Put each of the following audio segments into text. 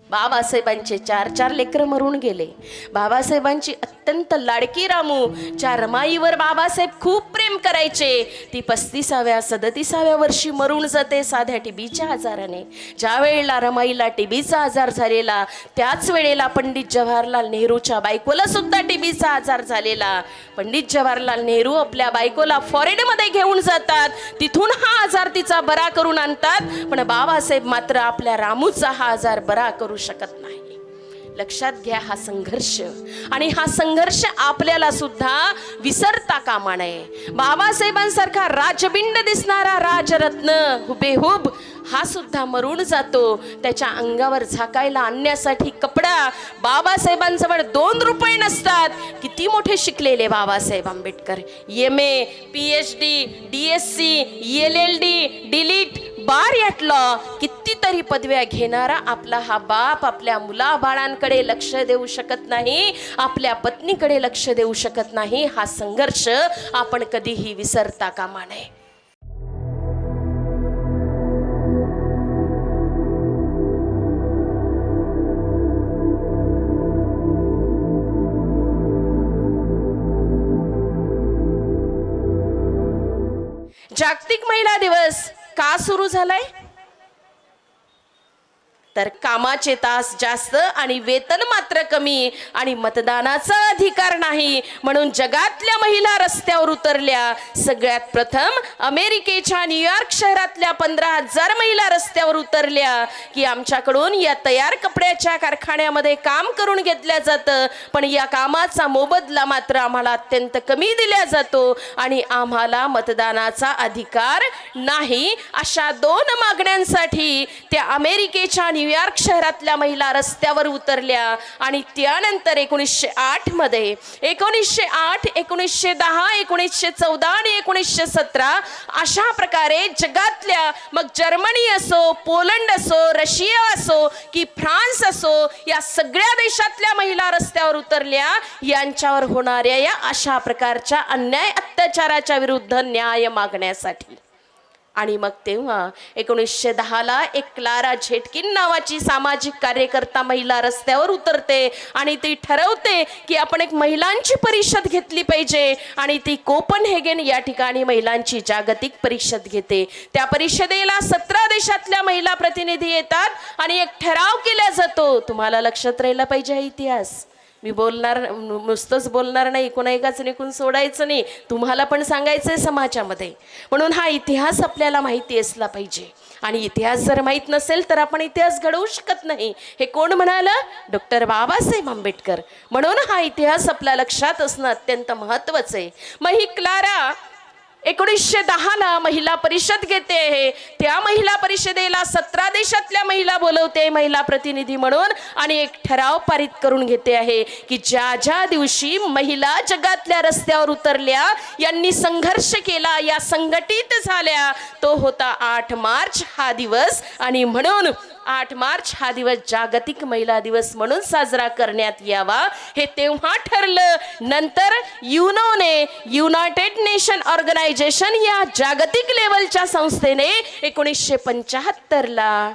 बाबासाहेबांचे 4 लेकरं मरून गेले. बाबासाहेबांची अत्यंत लाडकी रामू च्या रमाईवर बाबासाहेब खूप प्रेम करायचे. ती 35व्या वर्षी मरून जाते साध्या टीबीच्या आजाराने. ज्या वेळेला रमाईला टीबीचा आजार झालेला त्याच वेळेला पंडित जवाहरलाल नेहरूच्या बायकोला सुद्धा टीबीचा आजार झालेला. पंडित जवाहरलाल नेहरू आपल्या बायकोला फॉरेनमध्ये घेऊन जातात. तिथून हा आजार तिचा बरा करून आणतात. पण बाबासाहेब मात्र आपल्या रामूचा हा आजार बरा करू शकत नाही. लक्षात घ्या हा संघर्ष, आणि हा संघर्ष आपल्याला सुद्धा विसरता कामा नये. बाबासाहेबांसारखा राजबिंड दिसणारा राजरत्न हुबेहूब हा सुद्धा मरून जातो. त्याच्या अंगावर झाकायला आणण्यासाठी कपडा बाबासाहेबांजवळ 2 रुपये नसतात. किती मोठे शिकलेले Babasaheb Ambedkar. MA, PhD, DSc, LLD, DLitt, bar law, कितीतरी पदव्या घेणारा आपला हा बाप आपल्या मुलाबाळांकडे लक्ष देऊ शकत नाही, आपल्या पत्नीकडे लक्ष देऊ शकत नाही. हा संघर्ष आपण कधीही विसरता कामा नये. जागतिक महिला दिवस का सुरू झालाय? तर कामाचे तास जास्त आणि वेतन मात्र कमी आणि मतदानाचा अधिकार नाही, म्हणून जगातल्या महिला रस्त्यावर उतरल्या. सगळ्यात प्रथम अमेरिकेच्या न्यूयॉर्क शहरातल्या 15,000 महिला रस्त्यावर उतरल्या की आमच्याकडून या तयार कपड्याच्या कारखान्यामध्ये काम करून घेतल्या जातं, पण या कामाचा मोबदला मात्र आम्हाला अत्यंत कमी दिला जातो आणि आम्हाला मतदानाचा अधिकार नाही. अशा 2 मागण्यांसाठी त्या अमेरिकेच्या न्यूयॉर्क शहरातल्या महिला रस्त्यावर उतरल्या. आणि त्यानंतर 1908 मध्ये 1908, 1910, 1914 आणि 1917 अशा प्रकारे जगातल्या, मग जर्मनी असो, पोलंड असो, रशिया असो की फ्रान्स असो, या सगळ्या देशातल्या महिला रस्त्यावर उतरल्या यांच्यावर होणाऱ्या या अशा प्रकारच्या अन्याय अत्याचाराच्या विरुद्ध न्याय मागण्यासाठी. आणि मग तेव्हा 1910ला एक क्लारा झेटकिन नावाची सामाजिक कार्यकर्ता महिला रस्त्यावर उतरते आणि ती ठरवते की आपण एक महिलांची परिषद घेतली पाहिजे. आणि ती कोपनहेगन या ठिकाणी महिलांची जागतिक परिषद घेते. त्या परिषदेला 17 देशातल्या महिला प्रतिनिधी येतात आणि एक ठराव केला जातो. तुम्हाला लक्षात राहिला पाहिजे हा इतिहास. मी बोलणार, नुसतंच बोलणार नाही, कोणा एकाच निघून सोडायचं नाही, तुम्हाला पण सांगायचंय समाजामध्ये. म्हणून हा इतिहास आपल्याला माहिती असला पाहिजे. आणि इतिहास जर माहीत नसेल तर आपण इतिहास घडवू शकत नाही. हे कोण म्हणालं? डॉक्टर बाबासाहेब आंबेडकर. म्हणून हा इतिहास आपल्या लक्षात असणं अत्यंत महत्त्वाचं आहे. मग ही क्लारा 1910ला महिला परिषद घेते आहे. त्या महिला परिषदेला 17 देशातल्या महिला बोलवते महिला प्रतिनिधी म्हणून आणि एक ठराव पारित करून घेते आहे की ज्या ज्या दिवशी महिला जगातल्या रस्त्यावर उतरल्या, यांनी संघर्ष केला, या संघटित झाल्या, तो होता 8 मार्च हा दिवस. आणि म्हणून 8 मार्च हा दिवस जागतिक महिला दिवस म्हणून साजरा करण्यात यावा हे तेव्हा ठरलं. नंतर युनोने, युनायटेड नेशन ऑर्गनायझेशन या जागतिक लेवलच्या संस्थेने 1975ला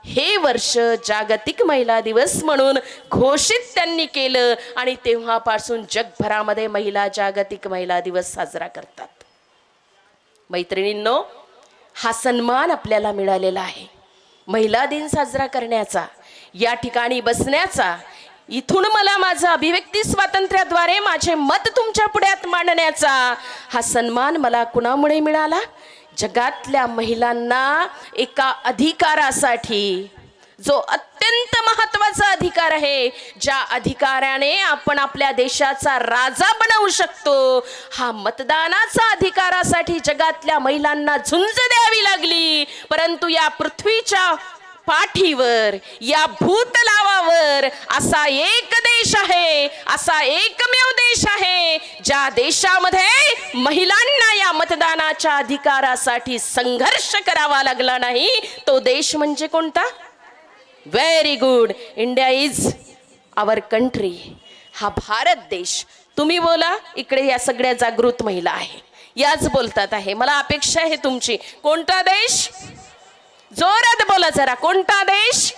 हे वर्ष जागतिक महिला दिवस म्हणून घोषित त्यांनी केलं. आणि तेव्हापासून जगभरामध्ये महिला जागतिक महिला दिवस साजरा करतात. मैत्रिणींनो, हा सन्मान आपल्याला मिळालेला आहे महिला दिन साजरा करण्याचा, या ठिकाणी बसण्याचा, इथून मला माझं अभिव्यक्ती स्वातंत्र्याद्वारे माझे मत तुमच्या पुढ्यात मांडण्याचा हा सन्मान मला कुणामुळे मिळाला? जगातल्या महिलांना एका अधिकारासाठी, जो अत्यंत महत्त्वाचा अधिकार आहे, ज्या अधिकाराने आपण आपल्या देशाचा राजा बनवू शकतो, हा मतदानाचा अधिकारासाठी जगातल्या महिलांना झुंज द्यावी लागली. परंतु या पृथ्वीच्या पाठीवर, या भूतलावावर असा एक देश आहे, असा एकमेव देश आहे ज्या देशामध्ये महिलांना या मतदानाच्या अधिकारासाठी संघर्ष करावा लागला नाही. तो देश म्हणजे कोणता? Very good, India is our country. हा भारत देश. तुम्ही बोला, इकडे या सगळ्या जागृत महिला आहे, याच बोलतात आहे. मला अपेक्षा आहे तुमची. कोणता देश? जोरात बोला जरा. कोणता देश?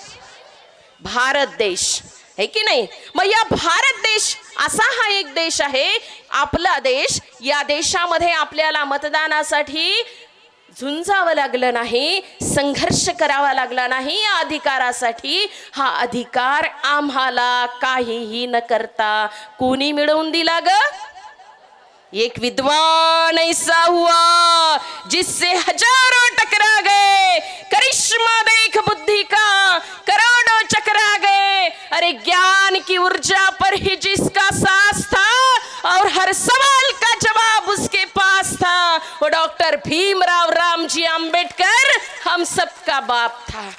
भारत देश है की नाही. मग या भारत देश असा हा एक देश आहे, आपला देश. या देशामध्ये आपल्याला मतदानासाठी झुंजावं लागलं नाही, संघर्ष करावा लागला नाही या अधिकारासाठी. हा अधिकार आम्हाला काहीही न करता कोणी मिळवून दिला ग? एक विद्वान ऐसा हुआ जिससे हजारों टकरा गए, करिश्मा देख बुद्धि का करोड़ों चकरा गए. अरे ज्ञान की ऊर्जा पर ही जिसका साथ था और हर सवाल का जवाब उसके पास था, वो डॉक्टर भीमराव रामजी आंबेडकर हम सबका बाप था.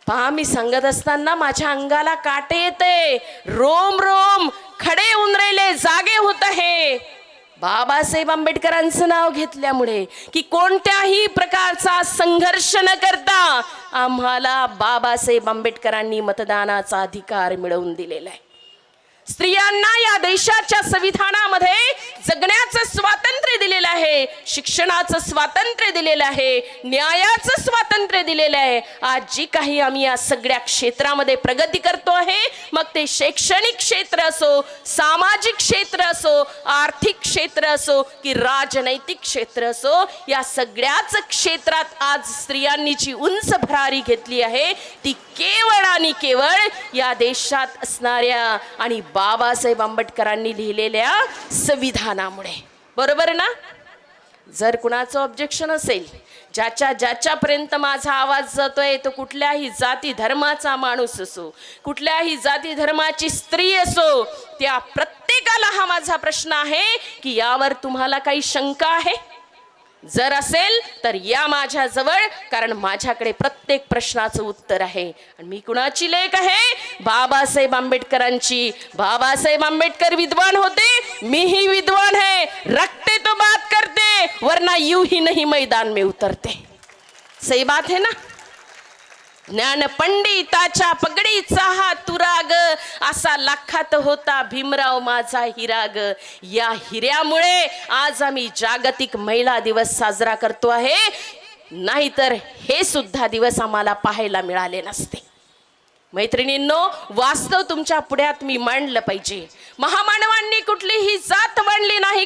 पहा, मी सांगत असताना माझ्या अंगाला काटे येते, रोम रोम खडे होऊन राहिले, जागे होत आहे बाबासाहेब आंबेडकरांचं नाव घेतल्यामुळे. की कोणत्याही प्रकारचा संघर्ष न करता आम्हाला बाबासाहेब आंबेडकरांनी मतदानाचा अधिकार मिळवून दिलेला आहे. स्त्रियांना या देशाच्या संविधानामध्ये जगण्याचं स्वातंत्र्य दिलेलं आहे, शिक्षणाचं स्वातंत्र्य दिलेलं आहे, न्यायाचं स्वातंत्र्य दिलेलं आहे. आज जी काही आम्ही या सगळ्या क्षेत्रामध्ये प्रगती करतो आहे, मग ते शैक्षणिक क्षेत्र असो, सामाजिक क्षेत्र असो, आर्थिक क्षेत्र असो की राजनैतिक क्षेत्र असो, या सगळ्याच क्षेत्रात आज स्त्रियांनी जी उंच भरारी घेतली आहे ती केवळ आणि केवळ या देशात असणाऱ्या आणि बाबासाहेब आंबेडकरांनी लिहिलेल्या संविधानामुळे. बरोबर ना? जर कुणाचं ऑब्जेक्शन असेल, ज्याच्यापर्यंत माझा आवाज जातोय, तो कुठल्याही जाती धर्माचा माणूस असो, कुठल्याही जाती धर्माची स्त्री असो, त्या प्रत्येकाला हा माझा प्रश्न आहे की यावर तुम्हाला काही शंका आहे? जर असेल तर या माझ्या जवळ, कारण माझ्याकडे प्रत्येक प्रश्नाचं उत्तर आहे. आणि मी कुणाची लेक आहे? बाबासाहेब आंबेडकरांची. बाबासाहेब आंबेडकर विद्वान होते, मीही विद्वान है. रखते तो बात करते, वरना यूं ही नहीं मैदान में उतरते. सही बात है ना? ज्ञान पंडिताच्या पगडीचा हा तुराग, असा लाखात होता भीमराव माझा हिराग. या हिऱ्यामुळे आज आम्ही जागतिक महिला दिवस साजरा करतो आहे, नाहीतर हे सुद्धा दिवस आम्हाला पाहायला मिळाले नसते. मैत्रिणींनो, वास्तव तुमच्या पुढ्यात मी मांडलं पाहिजे. महामानवांनी कुठलीही जात मांडली नाही,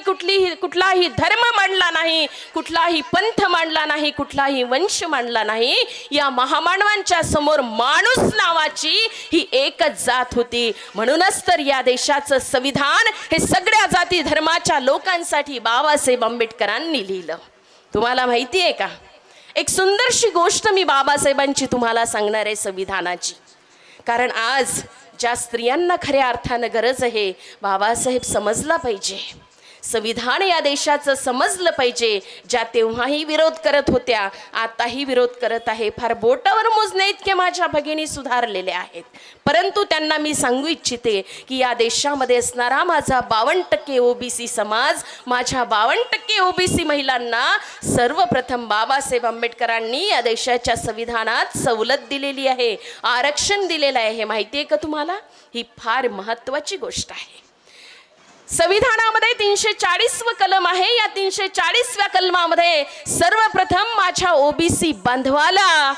कुठलाही धर्म मांडला नाही, कुठलाही पंथ मांडला नाही, कुठलाही वंश मांडला नाही. या महामानवांच्या समोर माणूस नावाची ही एकच जात होती. म्हणूनच तर या देशाचं संविधान हे सगळ्या जाती धर्माच्या लोकांसाठी बाबासाहेब आंबेडकरांनी लिहिलं. तुम्हाला माहिती आहे का, एक सुंदरशी गोष्ट मी बाबासाहेबांची तुम्हाला सांगणार आहे संविधानाची. कारण आज ज्या स्त्रियांना खऱ्या अर्थानं गरज आहे, बाबासाहेब समजला पाहिजे, संविधान या देशाचं समजलं पाहिजे. ज्या तेव्हाही विरोध करत होत्या, आताही विरोध करत आहे. फार बोटावर मोजणे इतके माझ्या भगिनी सुधारलेले आहेत, परंतु त्यांना मी सांगू इच्छिते की या देशामध्ये असणारा माझा 52% ओबीसी समाज, माझ्या 52% ओबीसी महिलांना सर्वप्रथम बाबासाहेब आंबेडकरांनी या देशाच्या संविधानात सवलत दिलेली आहे, आरक्षण दिलेलं आहे. हे माहिती आहे का तुम्हाला? ही फार महत्त्वाची गोष्ट आहे. संविधानामध्ये 340 कलम आहे. या 340व्या कलमामध्ये सर्वप्रथम माझ्या ओबीसी बांधवाला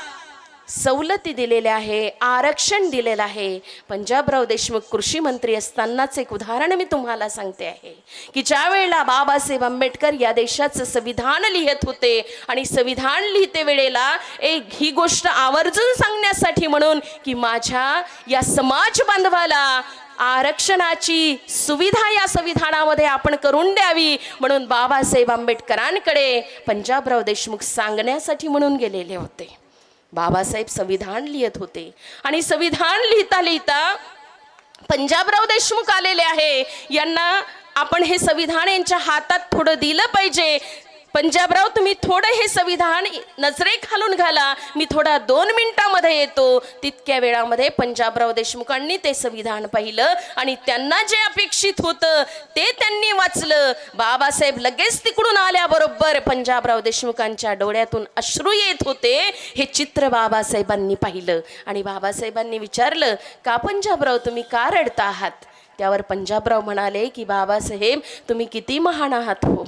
सवलती दिलेल्या आहे, आरक्षण दिलेलं आहे. पंजाबराव देशमुख कृषी मंत्री असतानाच एक उदाहरण मी तुम्हाला सांगते आहे की ज्या वेळेला बाबासाहेब आंबेडकर या देशाचं संविधान लिहित होते, आणि संविधान लिहिते वेळेला एक ही गोष्ट आवर्जून सांगण्यासाठी म्हणून की माझ्या या समाज बांधवाला आरक्षणाची सुविधा या संविधानामध्ये आपण करून द्यावी, म्हणून बाबासाहेब आंबेडकरांकडे पंजाबराव देशमुख सांगण्यासाठी म्हणून गेलेले होते. बाबासाहेब संविधान लिहित होते, आणि संविधान लिहिता लिहिता पंजाबराव देशमुख आलेले आहे. यांना आपण हे संविधान यांच्या हातात थोडं दिलं पाहिजे. पंजाबराव, तुम्ही थोडं हे संविधान नजरे घालून घाला, मी थोडा 2 मिनिटामध्ये येतो. तितक्या वेळामध्ये पंजाबराव देशमुखांनी ते संविधान पाहिलं, आणि त्यांना जे अपेक्षित होतं ते त्यांनी वाचलं. बाबासाहेब लगेच तिकडून आल्याबरोबर पंजाबराव देशमुखांच्या डोळ्यातून अश्रू येत होते. हे चित्र बाबासाहेबांनी पाहिलं, आणि बाबासाहेबांनी विचारलं, का पंजाबराव तुम्ही का रडता आहात? त्यावर पंजाबराव म्हणाले की बाबासाहेब, तुम्ही किती महान आहात हो.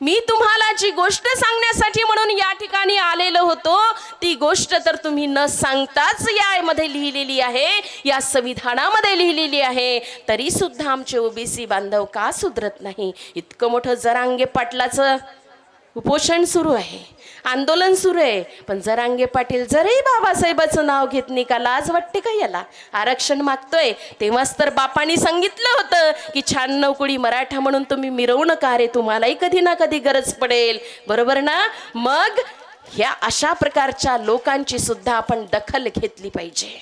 मी तुम्हाला जी गोष्ट सांगण्यासाठी म्हणून या ठिकाणी आलेलो होतो, ती गोष्ट तर तुम्ही न सांगताच यामध्ये लिहिलेली आहे, या संविधानामध्ये लिहिलेली आहे. तरी सुद्धा आमचे ओबीसी बांधव का सुधरत नाही? इतकं मोठं जरांगे पाटलाचं उपोषण सुरू आहे, आंदोलन सुरू आहे, पण जरांगे पाटील जरी बाबासाहेबाचं नाव घेत नाही का? लाज वाटते का याला? आरक्षण मागतोय तेव्हाच तर बापांनी सांगितलं होतं की 96 कोटी मराठा म्हणून तुम्ही मिरवू नका रे, तुम्हालाही कधी ना कधी गरज पडेल, बरोबर ना? मग ह्या अशा प्रकारच्या लोकांची सुद्धा आपण दखल घेतली पाहिजे.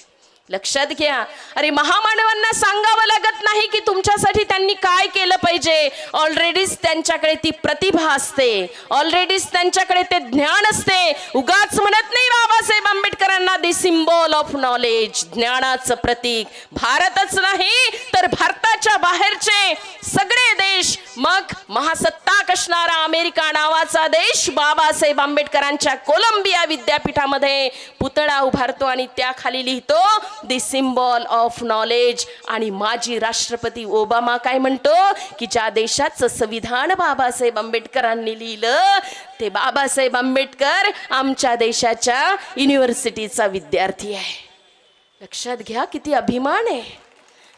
लक्षात घ्या. अरे महामानवांना सांगावं लागत नाही की तुमच्यासाठी त्यांनी काय केलं पाहिजे. ऑलरेडीच त्यांच्याकडे ती प्रतिभा असते, ऑलरेडीच त्यांच्याकडे ते ज्ञान असते. उगाच म्हणत नाही बाबासाहेब आंबेडकरांना दी सिम्बॉल ऑफ नॉलेज, ज्ञानाचं प्रतीक. भारतच नाही तर भारताच्या बाहेरचे सगळे देश, मग महासत्ताक असणारा अमेरिका नावाचा देश बाबासाहेब आंबेडकरांच्या कोलंबिया विद्यापीठामध्ये पुतळा उभारतो आणि त्याखाली लिहितो दी सिम्बॉल ऑफ नॉलेज. आणि माजी राष्ट्रपती ओबामा काय म्हणतो की ज्या देशाचं संविधान बाबासाहेब आंबेडकरांनी लिहिलं, ते बाबासाहेब आंबेडकर आमच्या देशाच्या युनिव्हर्सिटीचा विद्यार्थी आहे. लक्षात घ्या, किती अभिमान आहे,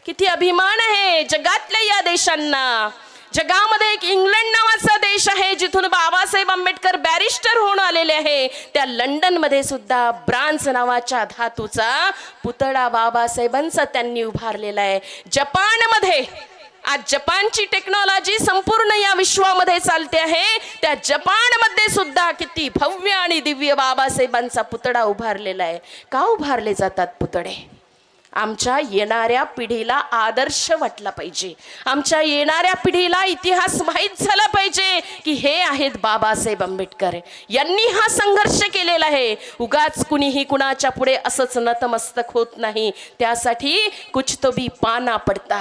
किती अभिमान आहे जगातल्या या देशांना. जगामध्ये एक इंग्लंड नावाचा देश आहे जिथून बाबासाहेब आंबेडकर बॅरिस्टर होऊन आलेले आहे. त्या लंडनमध्ये सुद्धा ब्रांझ नावाच्या धातूचा पुतळा बाबासाहेबांचा त्यांनी उभारलेला आहे. जपानमध्ये आज जपानची टेक्नॉलॉजी संपूर्ण या विश्वामध्ये चालते आहे. त्या जपानमध्ये सुद्धा किती भव्य आणि दिव्य बाबासाहेबांचा पुतळा उभारलेला आहे. का उभारले जातात पुतळे? आमच्या येणाऱ्या पिढीला आदर्श वाटला पाहिजे, आमच्या येणाऱ्या पिढीला इतिहास माहीत झाला पाहिजे की हे आहेत बाबासाहेब आंबेडकर, यांनी हा संघर्ष केलेला आहे. उगाच कुणीही कुणाच्या पुढे असंच नतमस्तक होत नाही. त्यासाठी कुछ तो भी पाना पडता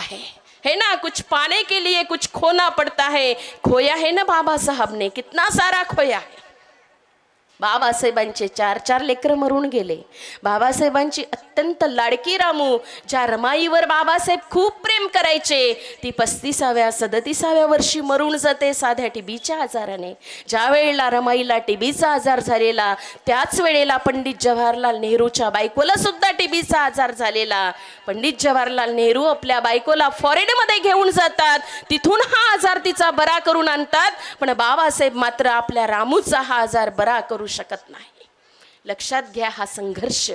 है ना, कुछ पाने के लिए कुछ खोना पड़ता है. खोया है ना बाबा साहब ने, कितना सारा खोया है. बाबासाहेबांचे 4 लेकरं मरून गेले. बाबासाहेबांची अत्यंत लाडकी रामू, ज्या रमाईवर बाबासाहेब खूप प्रेम करायचे, ती 35व्या 37व्या वर्षी मरून जाते साध्या टीबीच्या आजाराने. ज्या वेळेला रमाईला टीबीचा आजार झालेला, त्याच वेळेला पंडित जवाहरलाल नेहरूच्या बायकोला सुद्धा टीबीचा आजार झालेला. पंडित जवाहरलाल नेहरू आपल्या बायकोला फॉरेनमध्ये घेऊन जातात, तिथून हा आजार तिचा बरा करून आणतात. पण बाबासाहेब मात्र आपल्या रामूचा हा आजार बरा करू शकत नाही. लक्षात घ्या हा संघर्ष,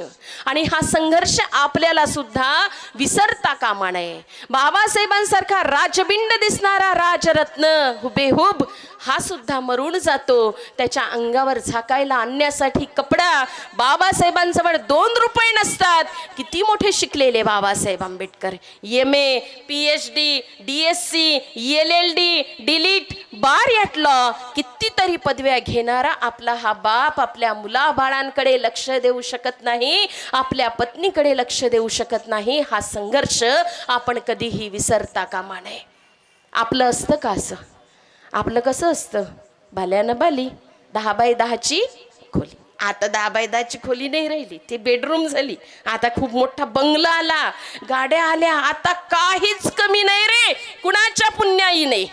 आणि हा संघर्ष आपल्याला सुद्धा विसरता कामा नये. बाबासाहेबांसारखा राजबिंड दिसणारा राजरत्न हुबेहूब हा सुद्धा मरून जातो. त्याच्या अंगावर झाकायला आणण्यासाठी कपडा बाबासाहेबांजवळ 2 रुपये नसतात. किती मोठे शिकलेले Babasaheb Ambedkar, MA, PhD, DSc, LLD, DLitt, bar at law, कितीतरी पदव्या घेणारा आपला हा बाप आपल्या मुलाबाळांकडे लक्ष देऊ शकत नाही, आपल्या पत्नीकडे लक्ष देऊ शकत नाही. हा संघर्ष आपण कधीही विसरता कामा नये. आपलं असतं का असं? आपलं कसं असतं? भाल्यानं बाली, 10 बाय 10ची खोली. आता 10 बाय 10ची खोली नाही राहिली, ती बेडरूम झाली. आता खूप मोठा बंगला आला, गाड्या आल्या. आता काहीच कमी नाही रे, कुणाच्या पुण्याईने,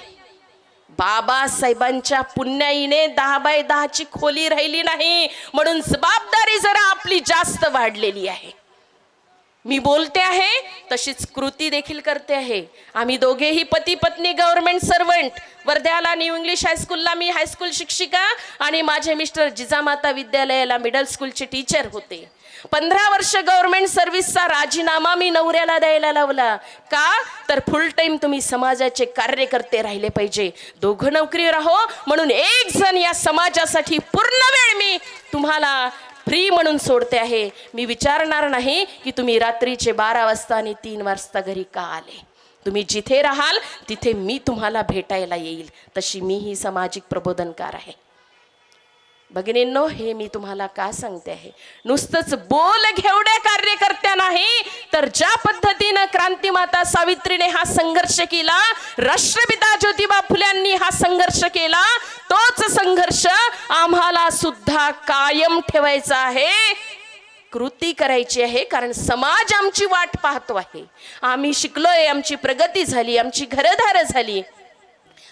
बाबासाहेबांच्या पुण्याईने 10 बाय 10ची खोली राहिली नाही. म्हणून जबाबदारी जरा आपली जास्त वाढलेली आहे. मी बोलते आहे तशीच कृती देखील करते आहे. आम्ही दोघेही पती पत्नी गव्हर्नमेंट सर्वंट. वर्ध्याला न्यू इंग्लिश हायस्कूलला मी हायस्कूल शिक्षिका आणि माझे मिस्टर जिजामाता विद्यालयाला मिडल स्कूलचे टीचर होते. 15 वर्ष गव्हर्नमेंट सर्व्हिसचा राजीनामा मी नवऱ्याला द्यायला लावला. का तर फुल टाइम तुम्ही समाजाचे कार्यकर्ते राहिले पाहिजे. दोघं नोकरी राहो म्हणून एक जण या समाजासाठी पूर्ण वेळ मी तुम्हाला फ्री म्हणून सोडते आहे. मी विचारणार नाही की तुम्ही रात्रीचे 12 वाजता आणि 3 वाजता घरी का आले. तुम्ही जिथे राहाल तिथे मी तुम्हाला भेटायला येईल. तशी मी ही सामाजिक प्रबोधनकार आहे. भगिनींनो, हे मी तुम्हाला का सांगते आहे, नुसतंच बोल घेवड्या कार्यकर्त्या नाही, तर ज्या पद्धतीनं क्रांतिमाता सावित्रीने हा संघर्ष केला, राष्ट्रपिता ज्योतिबा फुल्यांनी हा संघर्ष केला, तोच संघर्ष आम्हाला सुद्धा कायम ठेवायचा आहे. कृती करायची आहे, कारण समाज आमची वाट पाहतो आहे. आम्ही शिकलोय, आमची प्रगती झाली, आमची घरदार झाली.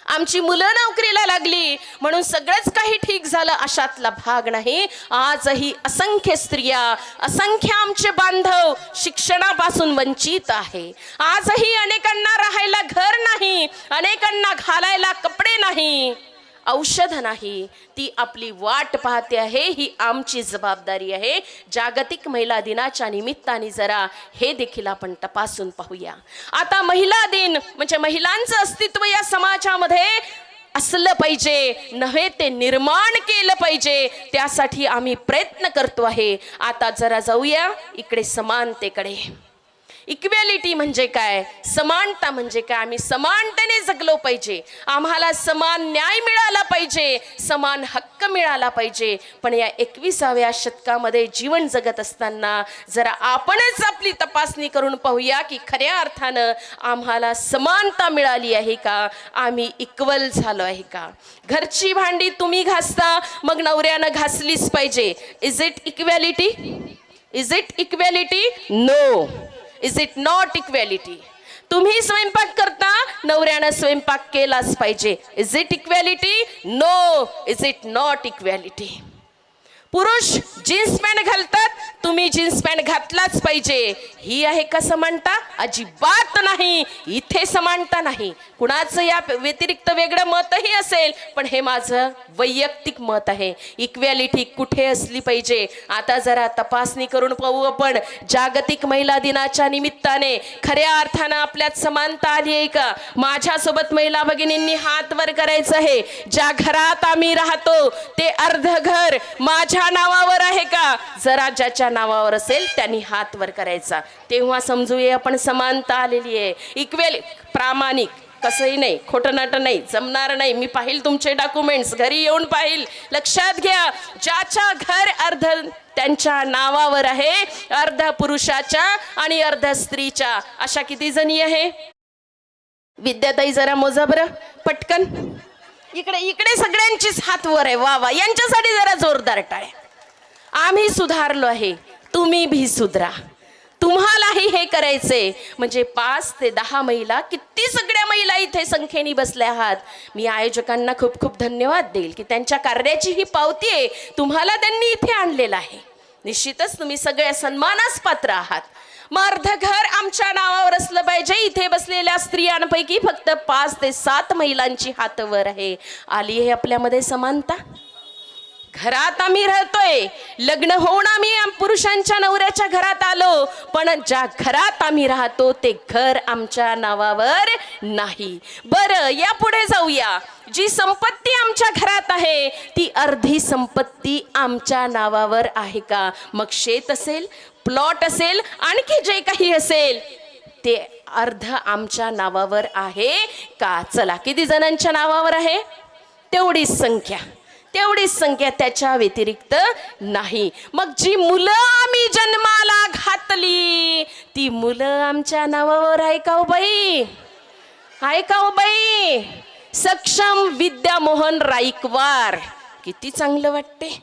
आमची मुलं नोकरीला लागली म्हणून सगळंच काही ठीक झालं अशातला भाग नाही. आजही असंख्य स्त्रिया, असंख्य आमचे बांधव शिक्षणापासून वंचित आहे. आजही अनेकांना राहायला घर नाही, अनेकांना घालायला कपडे नाही, औषध नाही. ती आपली वाट पाहते आहे. ही आमची जबाबदारी आहे. जागतिक महिला दिनाच्या निमित्ताने जरा हे देखील आपण तपासून पाहूया. आता महिला दिन म्हणजे महिलांचं अस्तित्व या समाजामध्ये असलं पाहिजे, नव्हे ते निर्माण केलं पाहिजे. त्यासाठी आम्ही प्रयत्न करतो आहे. आता जरा जाऊया इकडे समानतेकडे. इक्वॅलिटी म्हणजे काय, समानता म्हणजे काय. आम्ही समानतेने जगलो पाहिजे, आम्हाला समान न्याय मिळाला पाहिजे, समान हक्क मिळाला पाहिजे. पण या 21व्या शतकामध्ये जीवन जगत असताना जरा आपणच आपली तपासणी करून पाहूया की खऱ्या अर्थानं आम्हाला समानता मिळाली आहे का, आम्ही इक्वल झालो आहे का. घरची भांडी तुम्ही घासता, मग नवऱ्यानं घासलीच पाहिजे. Is it equality? Is it equality? No. Is it not equality? तुम्ही स्वयंपाक करता, नवऱ्यानं स्वयंपाक केलाच पाहिजे. Is it equality? No. Is it not equality? पुरुष जीन्स पॅन्ट घालतात, तुम्ही जीन्स पॅन्ट घातलाच पाहिजे. ही आहे का समानता? अजिबात नाही. इथे समानता नाही. कुणाचं या व्यतिरिक्त वेगळं मतही असेल, पण हे माझं वैयक्तिक मत आहे. इक्वॅलिटी कुठे असली पाहिजे? आता जरा तपासणी करून पाहू आपण. जागतिक महिला दिनाच्या निमित्ताने खऱ्या अर्थानं आपल्यात समानता आली आहे का? माझ्यासोबत महिला भगिनींनी हात वर करायचं आहे. ज्या घरात आम्ही राहतो ते अर्ध घर माझ्या नावावर आहे का? जरा ज्याच्या नावावर असेल त्यांनी हात वर करायचा. तेव्हा समजूया आपण समानता आलेली आहे. इक्वेल, प्रामाणिक, कसंही नाही, खोटं नाटं नाही, जमणार नाही. मी पाहिल तुमचे डॉक्युमेंट्स, घरी येऊन पाहिल. लक्षात घ्या, ज्याच्या घर अर्ध त्यांच्या नावावर आहे, अर्ध पुरुषाच्या आणि अर्ध स्त्रीच्या. अशा किती जणी आहे? विद्याताई जरा मोजा बरं पटकन. इकडे इकडे सगळ्यांचीच हात वर आहे. वा वा, यांच्यासाठी जरा जोरदार टाळ्या. आम्ही सुधारलो आहे, तुम्ही भी सुधरा. तुम्हालाही हे करायचंय. म्हणजे 5 ते 10 महिला, किती सगळ्या महिला इथे संख्येने बसल्या आहात. मी आयोजकांना खूप खूप धन्यवाद देईल की त्यांच्या कार्याची ही पावती आहे, तुम्हाला त्यांनी इथे आणलेलं आहे. निश्चितच तुम्ही सगळ्या सन्मानास पात्र आहात. मग अर्ध घर आमच्या नावावर असलं पाहिजे. इथे बसलेल्या स्त्रियांपैकी फक्त 5 ते 7 महिलांची हात वर आहे. आली आहे आपल्यामध्ये समानता. घरात आम्ही राहतोय, लग्न होऊन आम्ही पुरुषांच्या नवऱ्याच्या घरात आलो, पण ज्या घरात आम्ही राहतो ते घर आमच्या नावावर नाही. बरं, या पुढे जाऊया. जी संपत्ती आमच्या घरात आहे ती अर्धी संपत्ती आमच्या नावावर आहे का? मग शेत असेल, प्लॉट असेल, आणखी जे काही असेल ते अर्ध आमच्या नावावर आहे का? चला, किती जणांच्या नावावर आहे? तेवढीच संख्या, तेवढीच संख्या, त्याच्या व्यतिरिक्त नाही. मग जी मुलं आम्ही जन्माला घातली ती मुलं आमच्या नावावर आहे का हो बाई? आहे का हो बाई? सक्षम विद्यामोहन राईकवार. किती चांगलं वाटते.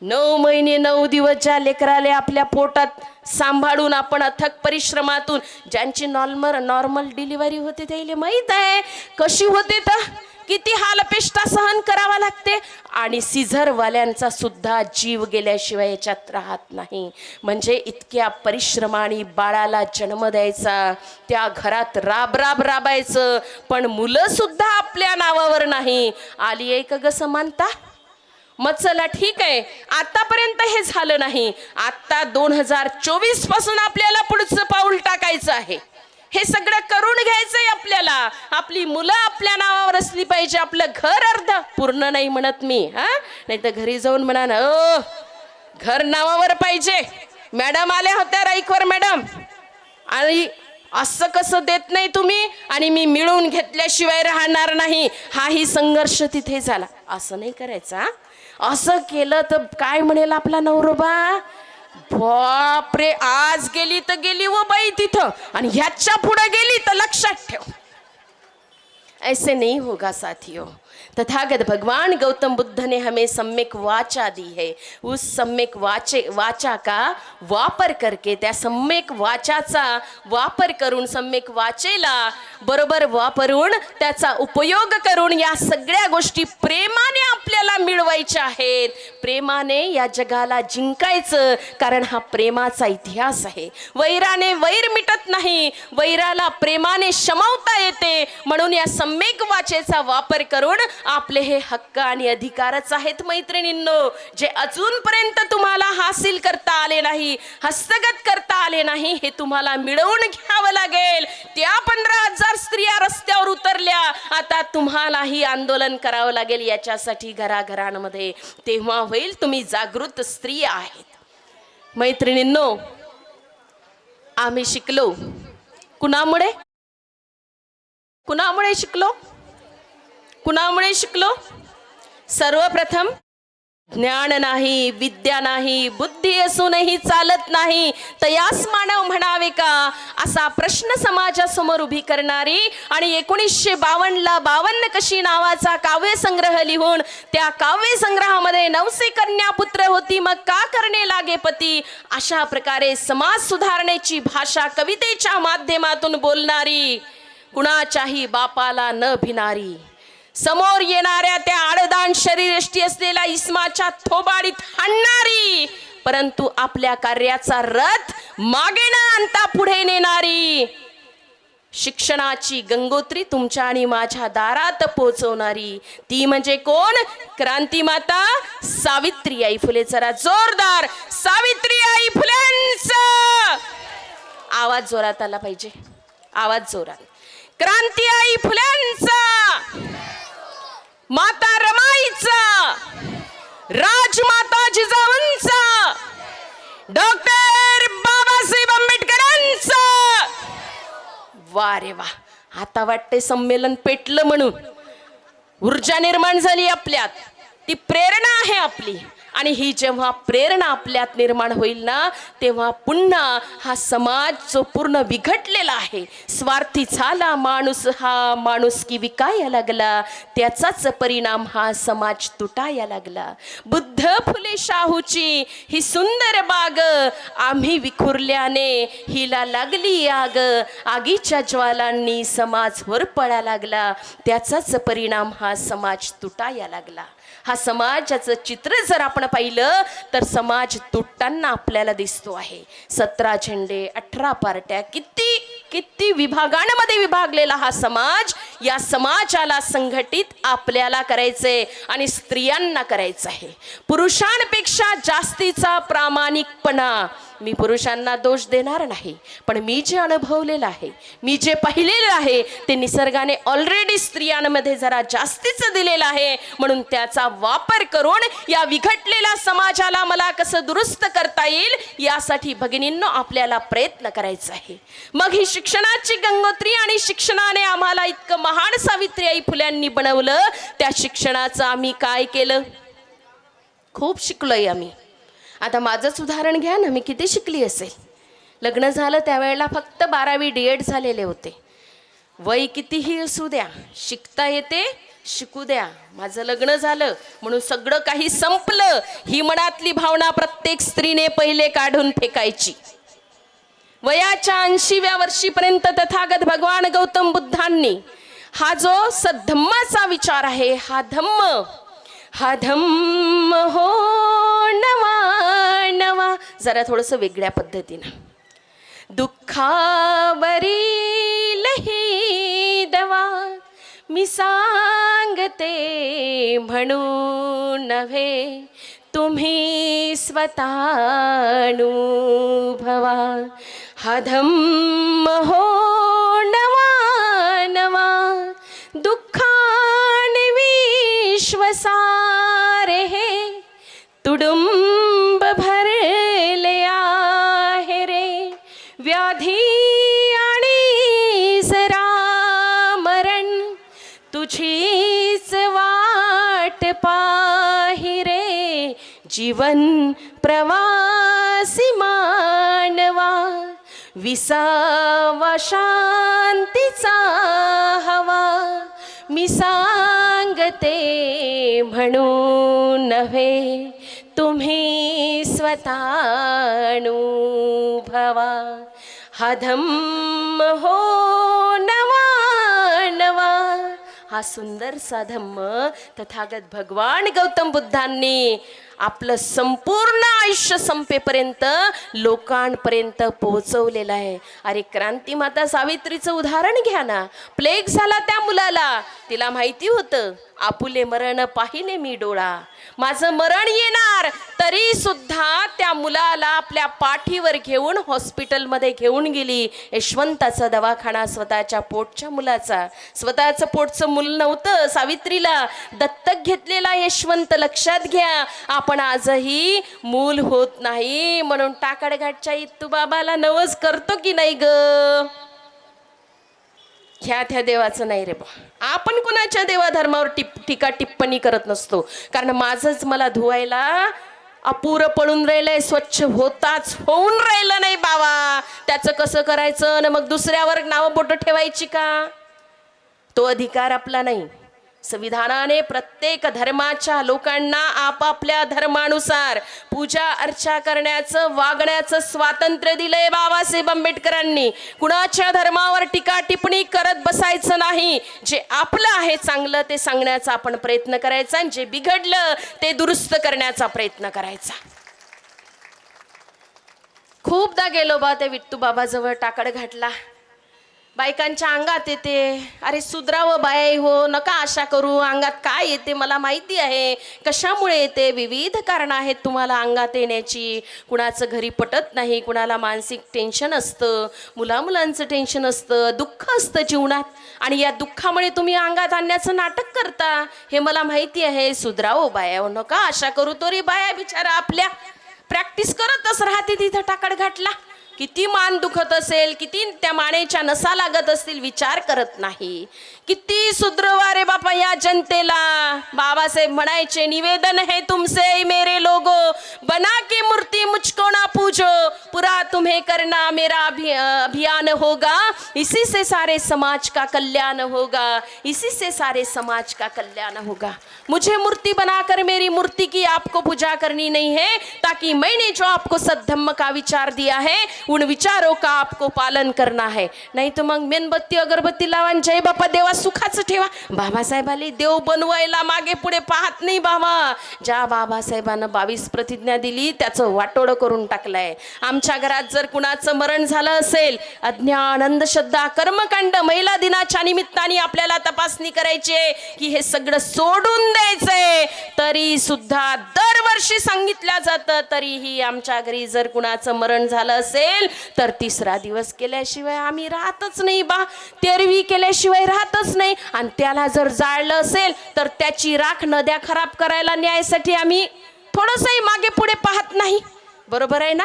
9 महिने 9 दिवस ज्या लेकराले आपल्या पोटात सांभाळून आपण अथक परिश्रमातून, ज्यांची नॉर्मल डिलिव्हरी होते त्याला माहीत आहे कशी होते, तर किती हालपेष्टा सहन करावा लागते. आणि सिझरवाल्यांचा सुद्धा जीव गेल्याशिवाय याच्यात राहत नाही. म्हणजे इतक्या परिश्रमाने बाळाला जन्म द्यायचा, त्या घरात राबायचं, पण मुलं सुद्धा आपल्या नावावर नाही. आली आहे का ग समानता? मग चला ठीक आहे, आतापर्यंत हे झालं नाही. आता 2024 पासून आपल्याला पुढचं पाऊल टाकायचं आहे. हे सगळं करून घ्यायचंय आपल्याला. आपली मुलं आपल्या नावावर असली पाहिजे. आपलं घर अर्ध, पूर्ण नाही म्हणत मी, नाही तर घरी जाऊन म्हणा ना, घर नावावर पाहिजे. मॅडम आल्या होत्या राईकवर मॅडम, आणि असं कसं देत नाही तुम्ही, आणि मी मिळून घेतल्याशिवाय राहणार नाही. हाही संघर्ष तिथे झाला. असं नाही करायचा. असं केलं तर काय म्हणेल आपला नवरोबा? बापरे, आज गेली तर गेली व बाई तिथं, आणि ह्याच्या पुढे गेली तर लक्षात ठेव. ऐसे नहीं होगा साथियों। तथागत भगवान गौतम बुद्ध ने हमें सम्यक वाचा दी है। उस सम्यक वाचा का वापर करके, त्या सम्यक वाचाचा वापर करून, सम्यक वाचेला बरोबर वापरून, त्याचा उपयोग करून या सगळ्या गोष्टी प्रेमाने आपल्याला मिळवायच्या आहेत। प्रेमाने या जगाला जिंकायचं, कारण हा प्रेमाचा इतिहास आहे। वैराने वैर मिटत नाही, वैराला प्रेमाने शमवता येते। म्हणून या सम्यक वाचेचा वापर करून आपले हे हक्क आणि अधिकारच आहेत मैत्रिणींनो, जे अजूनपर्यंत तुम्हाला हासिल करता आले नाही, हस्तगत करता आले नाही, हे तुम्हाला मिळवून घ्यावं लागेल। त्या 15,000 स्त्रिया रस्त्यावर उतरल्या, आता तुम्हालाही आंदोलन करावं लागेल याच्यासाठी घराघरांमध्ये, तेव्हा होईल तुम्ही जागृत स्त्रिया आहेत। मैत्रिणींनो, आम्ही शिकलो कुणामुळे? कुणामुळे शिकलो? कुणामुळे शिकलो? सर्वप्रथम ज्ञान नाही, विद्या नाही, बुद्धी असूनही चालत नाही, तयास मानव म्हणावे का, असा प्रश्न समाजासमोर उभी करणारी आणि 1952ला 52 कशी नावाचा काव्यसंग्रह लिहून, त्या काव्यसंग्रहामध्ये 900 कन्या पुत्र होती, मग का करणे लागे पती, अशा प्रकारे समाज सुधारणेची भाषा कवितेच्या माध्यमातून बोलणारी, कुणाच्याही बापाला न भिनारी, समोर येणाऱ्या त्या आडदान शरीरयष्टी असलेल्या इस्माच्या थोबाडीत हाणणारी, परंतु आपल्या कार्याचा रथ मागे न आणता पुढे नेणारी, शिक्षणाची गंगोत्री तुमच्या आणि माझ्या दारात पोहोचवणारी, ती म्हणजे कोण? क्रांतीमाता सावित्रीबाई फुले। जरा जोरदार सावित्रीबाई फुलेंचा आवाज जोरात आला पाहिजे, आवाज जोरात। क्रांतीबाई फुलेंचा, माता रमाईचा, राजमाता जिजाऊंचा, डॉक्टर बाबासाहेब आंबेडकरांचा। वा रे वा, आता वाटते संमेलन पेटलं म्हणून, ऊर्जा निर्माण झाली आपल्यात, ती प्रेरणा आहे आपली। आणि ही जेव्हा प्रेरणा आपल्यात निर्माण होईल ना, तेव्हा पुन्हा हा समाज जो पूर्ण विघटलेला आहे, स्वार्थी झाला माणूस, हा माणुसकी विकायला लागला, त्याचाच परिणाम हा समाज तुटायला लागला। बुद्ध फुले शाहूची ही सुंदर बाग आम्ही विखुरल्याने हिला लागली आग, आगीच्या ज्वालांनी समाज होरपळा लागला, त्याचाच परिणाम हा समाज तुटायला लागला। हा समाजाचं चित्र जर आपण पाहिलं तर समाज तुटताना आपल्याला दिसतो आहे। 17 झेंडे, 18 पार्ट्या, किती विभागांमध्ये विभागलेला हा समाज, या समाजाला संघटित आपल्याला करायचंय आणि स्त्रियांना करायचं आहे। पुरुषांपेक्षा जास्तीचा प्रामाणिकपणा, मी पुरुषांना दोष देणार नाही, पण मी जे अनुभवलेलं आहे, मी जे पाहिलेलं आहे, ते निसर्गाने ऑलरेडी स्त्रियांमध्ये जरा जास्तीच दिलेलं आहे। म्हणून त्याचा वापर करून या विघटलेल्या समाजाला मला कसं दुरुस्त करता येईल, यासाठी भगिनींनो आपल्याला प्रयत्न करायचा आहे। मग ही शिक्षणाची गंगोत्री, आणि शिक्षणाने आम्हाला इतकं महान सावित्रीबाई फुल्यांनी बनवलं, त्या शिक्षणाचं आम्ही काय केलं? खूप शिकलोय आम्ही। आता माझंच उदाहरण घ्या ना, मी किती शिकली असेल? लग्न झालं त्यावेळेला फक्त 12वी D.Ed झालेले होते। वय कितीही असू द्या, शिकता येते, शिकू द्या। माझं लग्न झालं म्हणून सगळं काही संपलं, ही मनातली भावना प्रत्येक स्त्रीने पहिले काढून फेकायची। वयाच्या 80व्या वर्षीपर्यंत तथागत भगवान गौतम बुद्धांनी हा जो सद्धम्माचा विचार आहे, हा धम्म हो नवा नवा, जरा थोडंसं वेगळ्या पद्धतीनं, दुःखावरील ही दवा मी सांगते म्हणून नव्हे, तुम्ही स्वतः अनुभवा। हा धम्म हो नवा नवा, दुःखाने विश्वसारे हे तुडुंब भरले आहे रे, व्याधी आणि जरा मरण तुझीच वाट पाही रे, जीवन प्रवासी मानवा, विसावा शांतीचा हवा, मी सांगते म्हणून नव्हे, तुम्ही स्वतः अनुभवा. हा धम्म हो नवा नवा, हा सुंदरसा धम्म तथागत भगवान गौतम बुद्धांनी आपलं संपूर्ण आयुष्य संपेपर्यंत लोकांपर्यंत पोहोचवलेलं आहे. अरे क्रांतीमाता सावित्रीचं उदाहरण घ्या ना. प्लेग झाला त्या मुलाला, तिला माहिती होतं आपुले मरण पाहिले मी डोळा, माझं मरण येणार, तरी सुद्धा त्या मुलाला आपल्या पाठीवर घेऊन हॉस्पिटलमध्ये घेऊन गेली. यशवंताचा दवाखाना स्वतःच्या पोटच्या मुलाचा, स्वतःचं पोटचं मूल नव्हतं, सावित्रीला दत्तक घेतलेला यशवंत. लक्षात घ्या, आपण आजही मूल होत नाही म्हणून टाकडघाटच्या इत्तू बाबाला नवस करतो की नाही ग? ह्या त्या देवाचं नाही रे बा. आपण कुणाच्या देवाधर्मावर टीका टिप्पणी करत नसतो, कारण माझंच मला धुवायला अपुरं पळून राहिलंय, स्वच्छ होताच होऊन राहिलं नाही बाबा. त्याचं कसं करायचं ना मग दुसऱ्यावर नावं बोटं ठेवायची का? तो अधिकार आपला नाही. संविधानाने प्रत्येक धर्माच्या लोकांना आपापल्या धर्मानुसार पूजा अर्चा करण्याचं, वागण्याचं स्वातंत्र्य दिलंय बाबासाहेब आंबेडकरांनी. कुणाच्या धर्मावर टीका टिप्पणी करत बसायचं नाही. जे आपलं आहे चांगलं ते सांगण्याचा आपण प्रयत्न करायचा, आणि जे बिघडलं ते दुरुस्त करण्याचा प्रयत्न करायचा. खूपदा गेलो बा त्या विठ्ठू बाबाजवळ टाकड घाटला. बायकांच्या अंगात येते, अरे सुधरावं बाय हो, नका आशा करू, अंगात काय येते मला माहिती आहे, कशामुळे येते, विविध कारणं आहेत तुम्हाला अंगात येण्याची. कुणाचं घरी पटत नाही, कुणाला मानसिक टेन्शन असतं, मुलामुलांचं टेन्शन असतं, दुःख असतं जीवनात, आणि या दुःखामुळे तुम्ही अंगात आणण्याचं नाटक करता, हे मला माहिती आहे. सुधरावं बाया हो, नका आशा करू. तो रे बाया बिचारा आपल्या प्रॅक्टिस करतच राहते तिथं टाकड घाटला. किती मान दुखत असेल, किती त्या मानेच्या नसा लागत असतील, विचार करत नाही. किती सुधरवा रे बापा या जनतेला. बाबासाहेब म्हणायचे, निवेदन है तुमसे मेरे लोगो, बना के मूर्ति मुझको ना पूजो, पूरा तुम्हें करना मेरा अभियान होगा, इसी से सारे समाज का कल्याण होगा, इसी से सारे समाज का कल्याण होगा. मुझे मूर्ति बनाकर मेरी मूर्ति की आपको पूजा करनी नहीं है, ताकि मैंने जो आपको सद्धम्म का विचार दिया है उन विचारों का आपको पालन करना है. नाही तर मग मेणबत्ती अगरबत्ती लावा, जय बापा देवा सुखाचं ठेवा. बाबासाहेबांनी देव बनवायला मागे पुढे पाहत नाही बाबा. ज्या बाबासाहेबांना 22 प्रतिज्ञा दिली त्याचं वाटोळं करून टाकलंय. आमच्या घरात जर कुणाचं मरण झालं असेल, अज्ञान, अंधश्रद्धा, कर्मकांड, महिला दिनाच्या निमित्ताने आपल्याला तपासणी करायची की हे सगळं सोडून द्यायचंय, तरी सुद्धा दरवर्षी सांगितलं जातं. तरीही आमच्या घरी जर कुणाचं मरण झालं असेल तर 3रा दिवस केल्याशिवाय आम्ही राहतच नाही बा. 13वी केल्याशिवाय राहतच नाही. आणि त्याला जर जाळलं असेल तर त्याची राख नद्या खराब करायला न्यायसाठी आम्ही थोडंसंही मागे पुढे पाहत नाही. बरोबर आहे ना?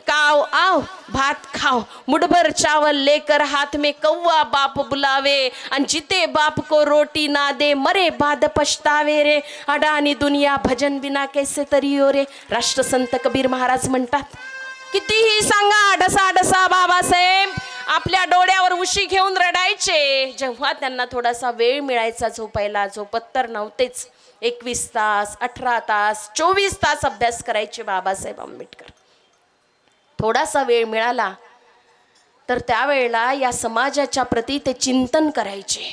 काव आओ भात खाओ, मुठभर चावल लेकर हाथ में कौवा बाप बुलावे, आणि जिते बाप को रोटी ना दे मरे बाद पछतावे रे, अडानी दुनिया भजन बिना कैसे तरी हो रे. राष्ट्रसंत कबीर महाराज म्हणतात. कितीही सांगा, ढसा ढसा बाबासाहेब आपल्या डोळ्यावर उशी घेऊन रडायचे. जेव्हा त्यांना थोडासा वेळ मिळायचा झोपायला, झोपत तर नव्हतेच. 21 तास, 18 तास, 24 तास अभ्यास करायचे बाबासाहेब आंबेडकर. थोडासा वेळ मिळाला तर त्यावेळेला या समाजाच्या प्रती ते चिंतन करायचे.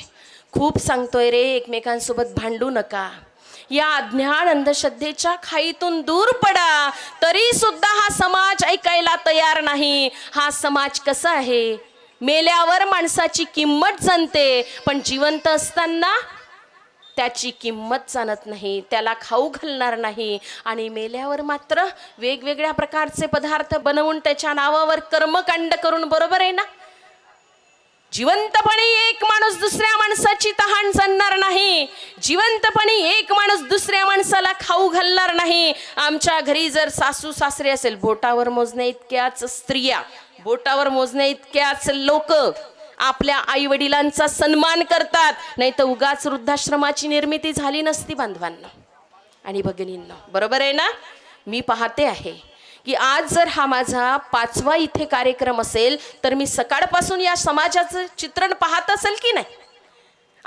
खूप सांगतोय रे, एकमेकांसोबत भांडू नका, या अज्ञान अंधश्रद्धेच्या खाईतून दूर पडा. तरी सुद्धा हा समाज ऐकायला तयार नाही. हा समाज कसा आहे, मेल्यावर माणसाची किंमत जाणते, पण जिवंत असताना त्याची किंमत जाणत नाही, त्याला खाऊ घालणार नाही. आणि मेल्यावर मात्र वेगवेगळ्या प्रकारचे पदार्थ बनवून त्याच्या नावावर कर्मकांड करून. बरोबर आहे ना? जिवंतपणी एक माणूस दुसऱ्या माणसाची तहान जाणणार नाही. जिवंतपणी एक माणूस दुसऱ्या माणसाला खाऊ घालणार नाही. आमच्या घरी जर सासू सासरे असेल, बोटावर मोजण्या इतक्याच स्त्रिया, बोटावर मोजण्या इतक्याच लोक आपल्या आई वडिलांचा सन्मान करतात. नाही तर उगाच वृद्धाश्रमाची निर्मिती झाली नसती बांधवांना आणि भगिनींना. बरोबर आहे ना? मी पाहते आहे की आज जर हा माझा 5वा इथे कार्यक्रम असेल तर मी सकाळपासून या समाजाचं चित्रण पाहत असेल की नाही.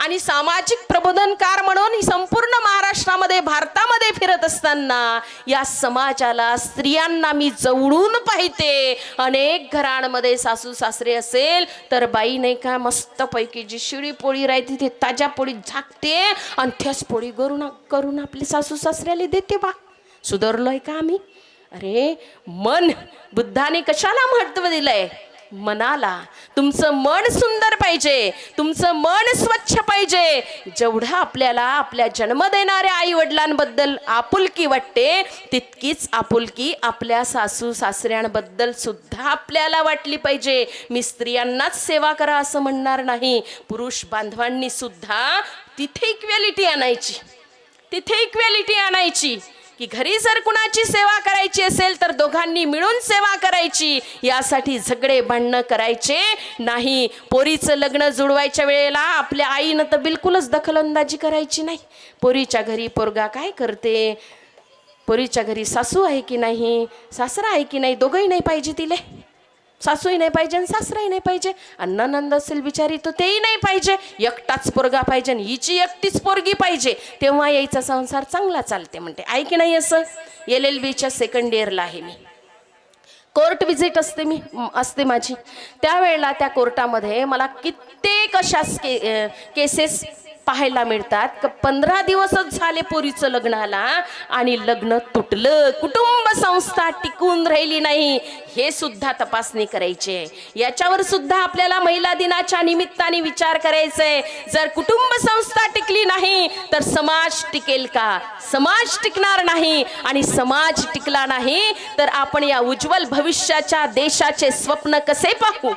आणि सामाजिक प्रबोधनकार म्हणून संपूर्ण महाराष्ट्रामध्ये भारतामध्ये फिरत असताना या समाजाला स्त्रियांना मी जवळून पाहते. अनेक घरांमध्ये सासू सासरे असेल तर बाई नाही का मस्तपैकी जी शिळी पोळी राहते ते ताज्या पोळी झाकते आणि त्याच पोळी करून आपले सासू सासऱ्याला देते. बा सुधारलोय का आम्ही? अरे मन बुद्धाने कशाला महत्व दिलंय? मनाला. तुमचं मन सुंदर पाहिजे, तुमचं मन स्वच्छ पाहिजे. जेवढं आपल्याला आपल्या जन्म देणाऱ्या आई वडिलांबद्दल आपुलकी वाटते तितकीच आपुलकी आपल्या सासू सासऱ्यांबद्दल सुद्धा आपल्याला वाटली पाहिजे. मी स्त्रियांनाच सेवा करा असं म्हणणार नाही, पुरुष बांधवांनी सुद्धा तिथे इक्वॅलिटी आणायची, तिथे इक्वॅलिटी आणायची की घरी जर कुणाची सेवा करायची असेल तर दोघांनी मिळून सेवा करायची. यासाठी झगडे भांडणं करायचे नाही. पोरीचं लग्न जुळवायच्या वेळेला आपल्या आईनं तर बिलकुलच दखलंदाजी करायची नाही. पोरीच्या घरी पोरगा काय करते, पोरीच्या घरी सासू आहे की नाही, सासरा आहे की नाही, दोघंही नाही पाहिजे तिले. सासूही नाही पाहिजे आणि सासराही नाही पाहिजे. अण्णा नंद असेल बिचारी तर तेही नाही पाहिजे. एकटाच पोरगा पाहिजे आणि हिची एकटीच पोरगी पाहिजे, तेव्हा यायचा संसार चांगला चालते म्हणते. आहे की नाही असं? LLBच्या सेकंड इयरला आहे मी. कोर्ट विजिट असते माझी. त्यावेळेला त्या कोर्टामध्ये मला कित्येक अशा केसेस पाहायला मिळतात. 15 दिवसच झाले पोरीचं लग्नाला आणि लग्न तुटलं, कुटुंब संस्था टिकून राहिली नाही, हे सुद्धा तपासणी करायची आहे. याच्यावर सुद्धा आपल्याला महिला दिनाच्या निमित्ताने विचार करायचा आहे. जर कुटुंब संस्था टिकली नाही तर समाज टिकेल का? समाज टिकणार नाही. आणि समाज टिकला नाही तर आपण या उज्ज्वल भविष्याच्या देशाचे स्वप्न कसे पाहू?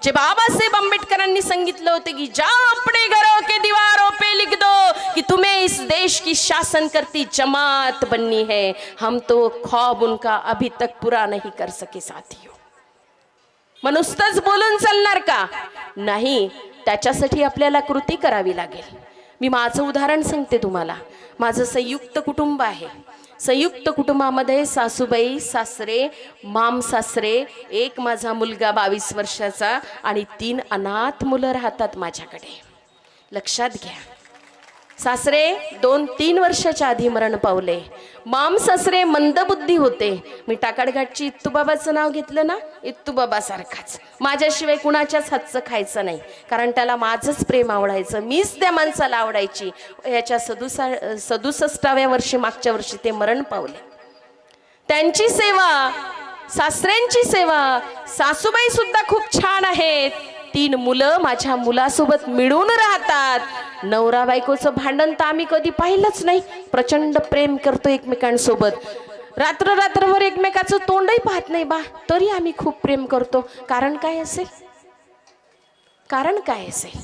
जे बाबासाहेब आंबेडकरांनी सांगितलं होते की जा अपने घरों के दीवारों पे लिख दो कि तुम्हें इस देश की शासन करती जमात बननी है. हम तो ख्वाब उनका अभी तक पूरा नहीं कर सके साथियों. मग नुसतंच बोलून चालणार का? नाही, त्याच्यासाठी आपल्याला कृती करावी लागेल. मी माझं उदाहरण सांगते तुम्हाला. माझं संयुक्त कुटुंब आहे. संयुक्त कुटुंबामध्ये सासूबाई, सासरे, माम सासरे, एक माझा मुलगा 22 वर्षाचा आणि 3 अनाथ मुलं राहतात माझ्याकडे. लक्षात घ्या, सासरे 2-3 वर्षाच्या आधी मरण पावले. माम सासरे मंदबुद्धी होते. मी टाकाडघाटची इत्तूबाबाचं नाव घेतलं ना, इत्तूबाबासारखाच माझ्याशिवाय कुणाच्याच हातचं खायचं नाही, कारण त्याला माझंच प्रेम आवडायचं, मीच त्या माणसाला आवडायची. याच्या 67व्या वर्षी मागच्या वर्षी ते मरण पावले. त्यांची सेवा, सासऱ्यांची सेवा, सासूबाई सुद्धा खूप छान आहेत. 3 मुलं माझ्या मुलासोबत मिळून राहतात. नवरा बायकोचं भांडण तर आम्ही कधी पाहिलंच नाही. प्रचंड प्रेम करतो एकमेकांसोबत. रात्रभर एकमेकाचं तोंडही पाहत नाही बा, तरी आम्ही खूप प्रेम करतो. कारण काय असेल? कारण काय असेल?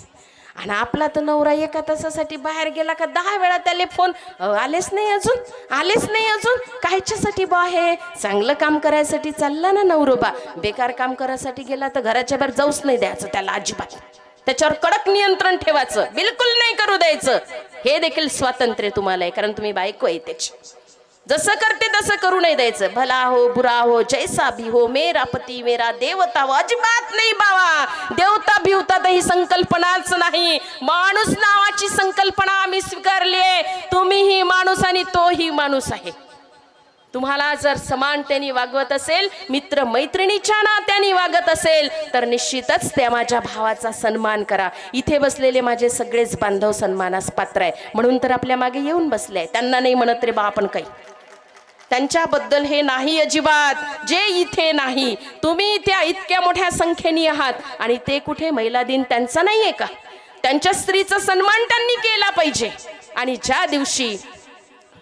आणि आपला तर नवरा एका तासासाठी बाहेर गेला का 10 वेळा त्याला फोन, आलेच नाही अजून, आलेच नाही अजून. कायच्यासाठी बा आहे? चांगलं काम करायसाठी चालला ना नवरोबा, बेकार काम करायसाठी गेला तर घराच्या बाहेर जाऊच नाही द्यायचं त्याला अजिबात. त्याच्यावर कडक नियंत्रण ठेवायचं, बिलकुल नाही करू द्यायचं. हे देखील स्वातंत्र्य तुम्हाला आहे, कारण तुम्ही बायको आहे त्याची. जसं करते तसं करू नाही द्यायचं. भला हो बुरा हो जैसा भी हो, मेरा पती मेरा देवता हो, अजिबात नाही बाबा. देवता बिवता तर ही संकल्पनाच नाही. माणूस नावाची संकल्पना आम्ही स्वीकारली आहे. तुम्हीही माणूस आणि तोही माणूस आहे. तुम्हाला जर समानतेने वागवत असेल, मित्र मैत्रिणीच्या नात्याने वागत असेल तर निश्चितच त्या माझ्या भावाचा सन्मान करा. इथे बसलेले माझे सगळेच बांधव सन्मानास पात्र आहे, म्हणून तर आपल्या मागे येऊन बसले आहे. त्यांना नाही म्हणत रे बा आपण काही, त्यांच्याबद्दल हे नाही अजिबात. जे इथे नाही, तुम्ही त्या इतक्या मोठ्या संख्येने आहात आणि ते कुठे? महिला दिन त्यांचा नाहीये का? त्यांच्या स्त्रीचा सन्मान त्यांनी केला पाहिजे. आणि ज्या दिवशी,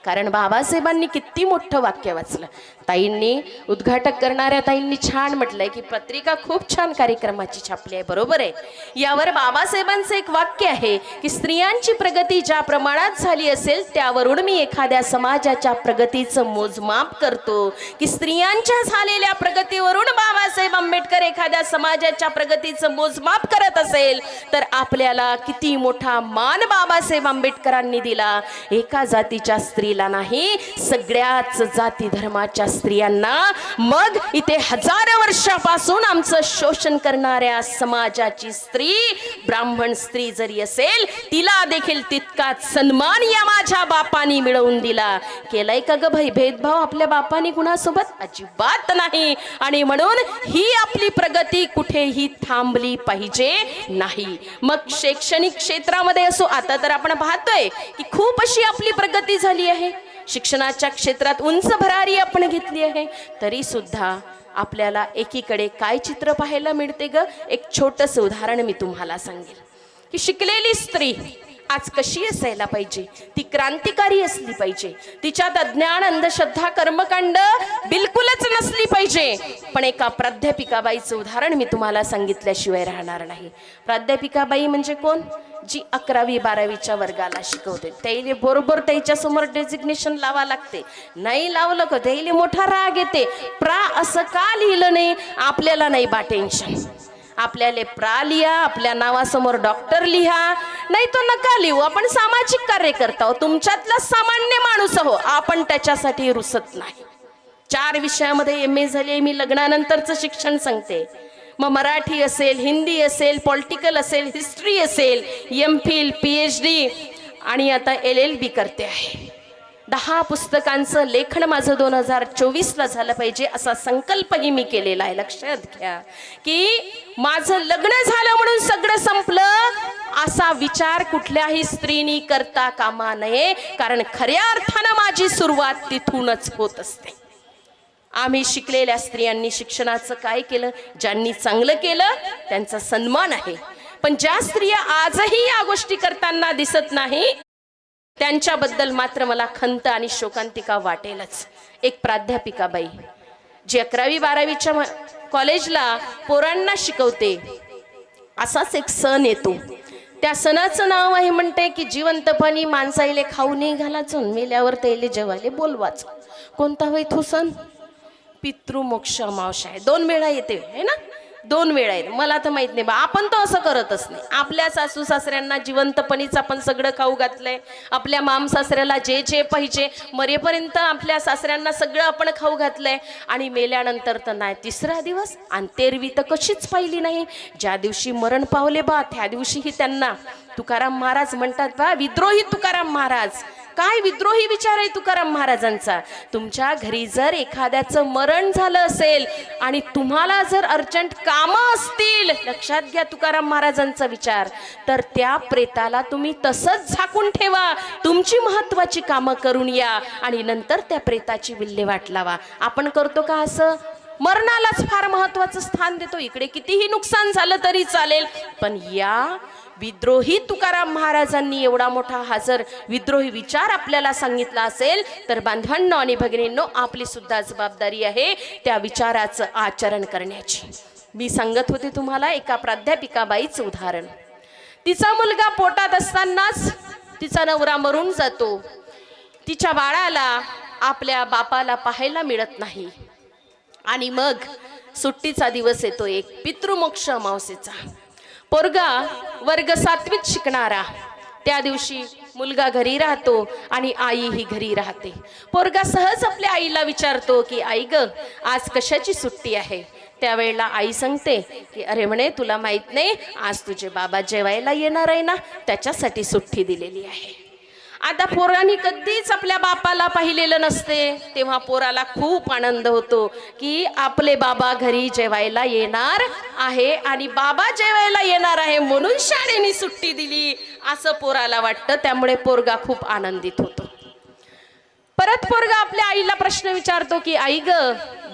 कारण बाबासाहेबांनी किती मोठं वाक्य वाचलं, ताईंनी, उद्घाटक करणाऱ्या ताईंनी छान म्हटलंय की पत्रिका खूप छान कार्यक्रमाची छापली आहे. बरोबर आहे. यावर बाबासाहेबांचं एक वाक्य आहे की स्त्रियांची प्रगती ज्या प्रमाणात झाली असेल त्यावरून मी एखाद्या समाजाच्या प्रगतीचं मोजमाप करतो. की स्त्रियांच्या झालेल्या प्रगतीवरून बाबासाहेब आंबेडकर एखाद्या समाजाच्या प्रगतीचं मोजमाप करत असेल तर आपल्याला किती मोठा मान बाबासाहेब आंबेडकरांनी दिला. एका जातीच्या स्त्री स्त्रीला नाही, सगळ्याच जाती धर्माच्या स्त्रियांना. मग इथे हजारो वर्षापासून आमचं शोषण करणाऱ्या समाजाची स्त्री, ब्राह्मण स्त्री जरी असेल, तिला देखील तितकाच सन्मान या माझ्या बापानी मिळवून दिला. केलाय का ग भाई भेदभाव आपल्या बापानी कुणासोबत? अजिबात नाही. आणि म्हणून ही आपली प्रगती कुठेही थांबली पाहिजे नाही. मग शैक्षणिक क्षेत्रामध्ये असो, आता तर आपण पाहतोय की खूप अशी आपली प्रगती झाली आहे. शिक्षणाच्या क्षेत्रात उंच भरारी आपण घेतली आहे. तरी सुद्धा आपल्याला एकीकडे काय चित्र पाहायला मिळते ग? एक छोटंसं उदाहरण मी तुम्हाला सांगेल की शिकलेली स्त्री आज कशी असायला पाहिजे? ती क्रांतिकारी असली पाहिजे. तिच्यात अज्ञान, अंधश्रद्धा, कर्मकांड बिलकुलच नसली पाहिजे. पण एका प्राध्यापिकाबाईचं उदाहरण मी तुम्हाला सांगितल्याशिवाय राहणार नाही. प्राध्यापिकाबाई म्हणजे कोण? जी 11वी 12वीच्या वर्गाला शिकवते. त्याला बरोबर त्याच्या समोर डेजिग्नेशन लावा लागते. नाही लावलं का त्याला मोठा राग येते. असं का लिहिलं नाही? आपल्याला नाही बा टेन्शन. आपल्याला प्रा लिहा, आपल्या नावासमोर डॉक्टर लिहा, नाही तो नका लिहू. आपण सामाजिक कार्य करतो, तुमच्यातला सामान्य माणूस आहो, आपण त्याच्यासाठी रुसत नाही. 4 विषयामध्ये MA झाले मी, लग्नानंतरचं शिक्षण सांगते. मग मराठी असेल, हिंदी असेल, पॉलिटिकल असेल, हिस्ट्री असेल, MPhil, PhD आणि आता LLB करते आहे. 10 पुस्तकांचं लेखन माझं 2024ला झालं पाहिजे असा संकल्पही मी केलेला आहे. लक्षात घ्या की माझं लग्न झालं म्हणून सगळं संपलं असा विचार कुठल्याही स्त्रीनी करता कामा नये. कारण खऱ्या अर्थानं माझी सुरुवात तिथूनच होत असते. आम्ही शिकलेल्या स्त्रियांनी शिक्षणाचं काय केलं? ज्यांनी चांगलं केलं त्यांचा सन्मान आहे. पण ज्या स्त्रिया आजही या गोष्टी करताना दिसत नाही त्यांच्याबद्दल मात्र मला खंत आणि शोकांतिका वाटेलच. एक प्राध्यापिकाबाई जी 11वी 12वीच्या कॉलेजला पोरांना शिकवते. असाच एक सण येतो. त्या सणाचं नाव आहे म्हणते की जिवंतपणी माणसाईले खाऊ नाही घालायचं, मेल्यावर त्याले जेवायले बोलवाच. कोणता होय तो सण? पितृमोक्ष अमावस्या आहे. 2 वेळा येते है ना, 2 वेळा येते. मला तर माहित नाही बा, आपण तो असं करतच नाही. आपल्या सासू सासऱ्यांना जिवंतपणीच आपण सगळं खाऊ घातलंय. आपल्या माम सासऱ्याला जे जे पाहिजे मरेपर्यंत आपल्या सासऱ्यांना सगळं आपण खाऊ घातलंय. आणि मेल्यानंतर तर नाही. 3रा दिवस आणि 13वी तर कशीच पाहिली नाही. ज्या दिवशी मरण पावले बा त्या दिवशीही त्यांना तुकाराम महाराज म्हणतात बा, विद्रोही तुकाराम महाराज. काय विद्रोही विचार आहे तुकाराम महाराजांचा? तुमच्या घरी जर एखाद्याचं मरण झालं असेल आणि तुम्हाला जर अर्जंट कामं असतील, लक्षात घ्या तुकाराम महाराजांचा विचार, तर त्या प्रेताला तुम्ही तसंच झाकून ठेवा, तुमची महत्वाची कामं करून या आणि नंतर त्या प्रेताची विल्हेवाट लावा. आपण करतो का असं? मरणालाच फार महत्वाचं स्थान देतो. इकडे कितीही नुकसान झालं तरी चालेल, पण या विद्रोही तुकाराम महाराजांनी एवढा मोठा हजर विद्रोही विचार आपल्याला सांगितला असेल तर बांधवांनो आणि भगिनींनो, आपली सुद्धा जबाबदारी आहे त्या विचाराचं आचरण करण्याची. मी सांगत होते तुम्हाला एका प्राध्यापिकाबाईचं उदाहरण. तिचा मुलगा पोटात असतानाच तिचा नवरा मरून जातो. तिच्या बाळाला आपल्या बापाला पाहायला मिळत नाही. आणि मग सुट्टीचा दिवस येतो, एक पितृमोक्ष अमावस्येचा. पोरगा वर्ग 7वीत शिकणारा. त्या दिवशी मुलगा घरी राहतो आणि आई ही घरी राहते. पोरगा सहज आपल्या आईला विचारतो की आई ग, आज कशाची सुट्टी आहे? त्यावेळेला आई सांगते की अरे म्हणे, तुला माहित नाही, आज तुझे बाबा जेवायला येणार आहे ना, त्याच्यासाठी सुट्टी दिलेली आहे. आता पोरांनी कधीच आपल्या बापाला पाहिलेलं नसते. तेव्हा पोराला खूप आनंद होतो की आपले बाबा घरी जेवायला येणार आहे आणि बाबा जेवायला येणार आहे म्हणून शाळेने सुट्टी दिली असं पोराला वाटतं. त्यामुळे पोरगा खूप आनंदित होतो. परत पोरगा आपल्या आईला प्रश्न विचारतो की आई ग,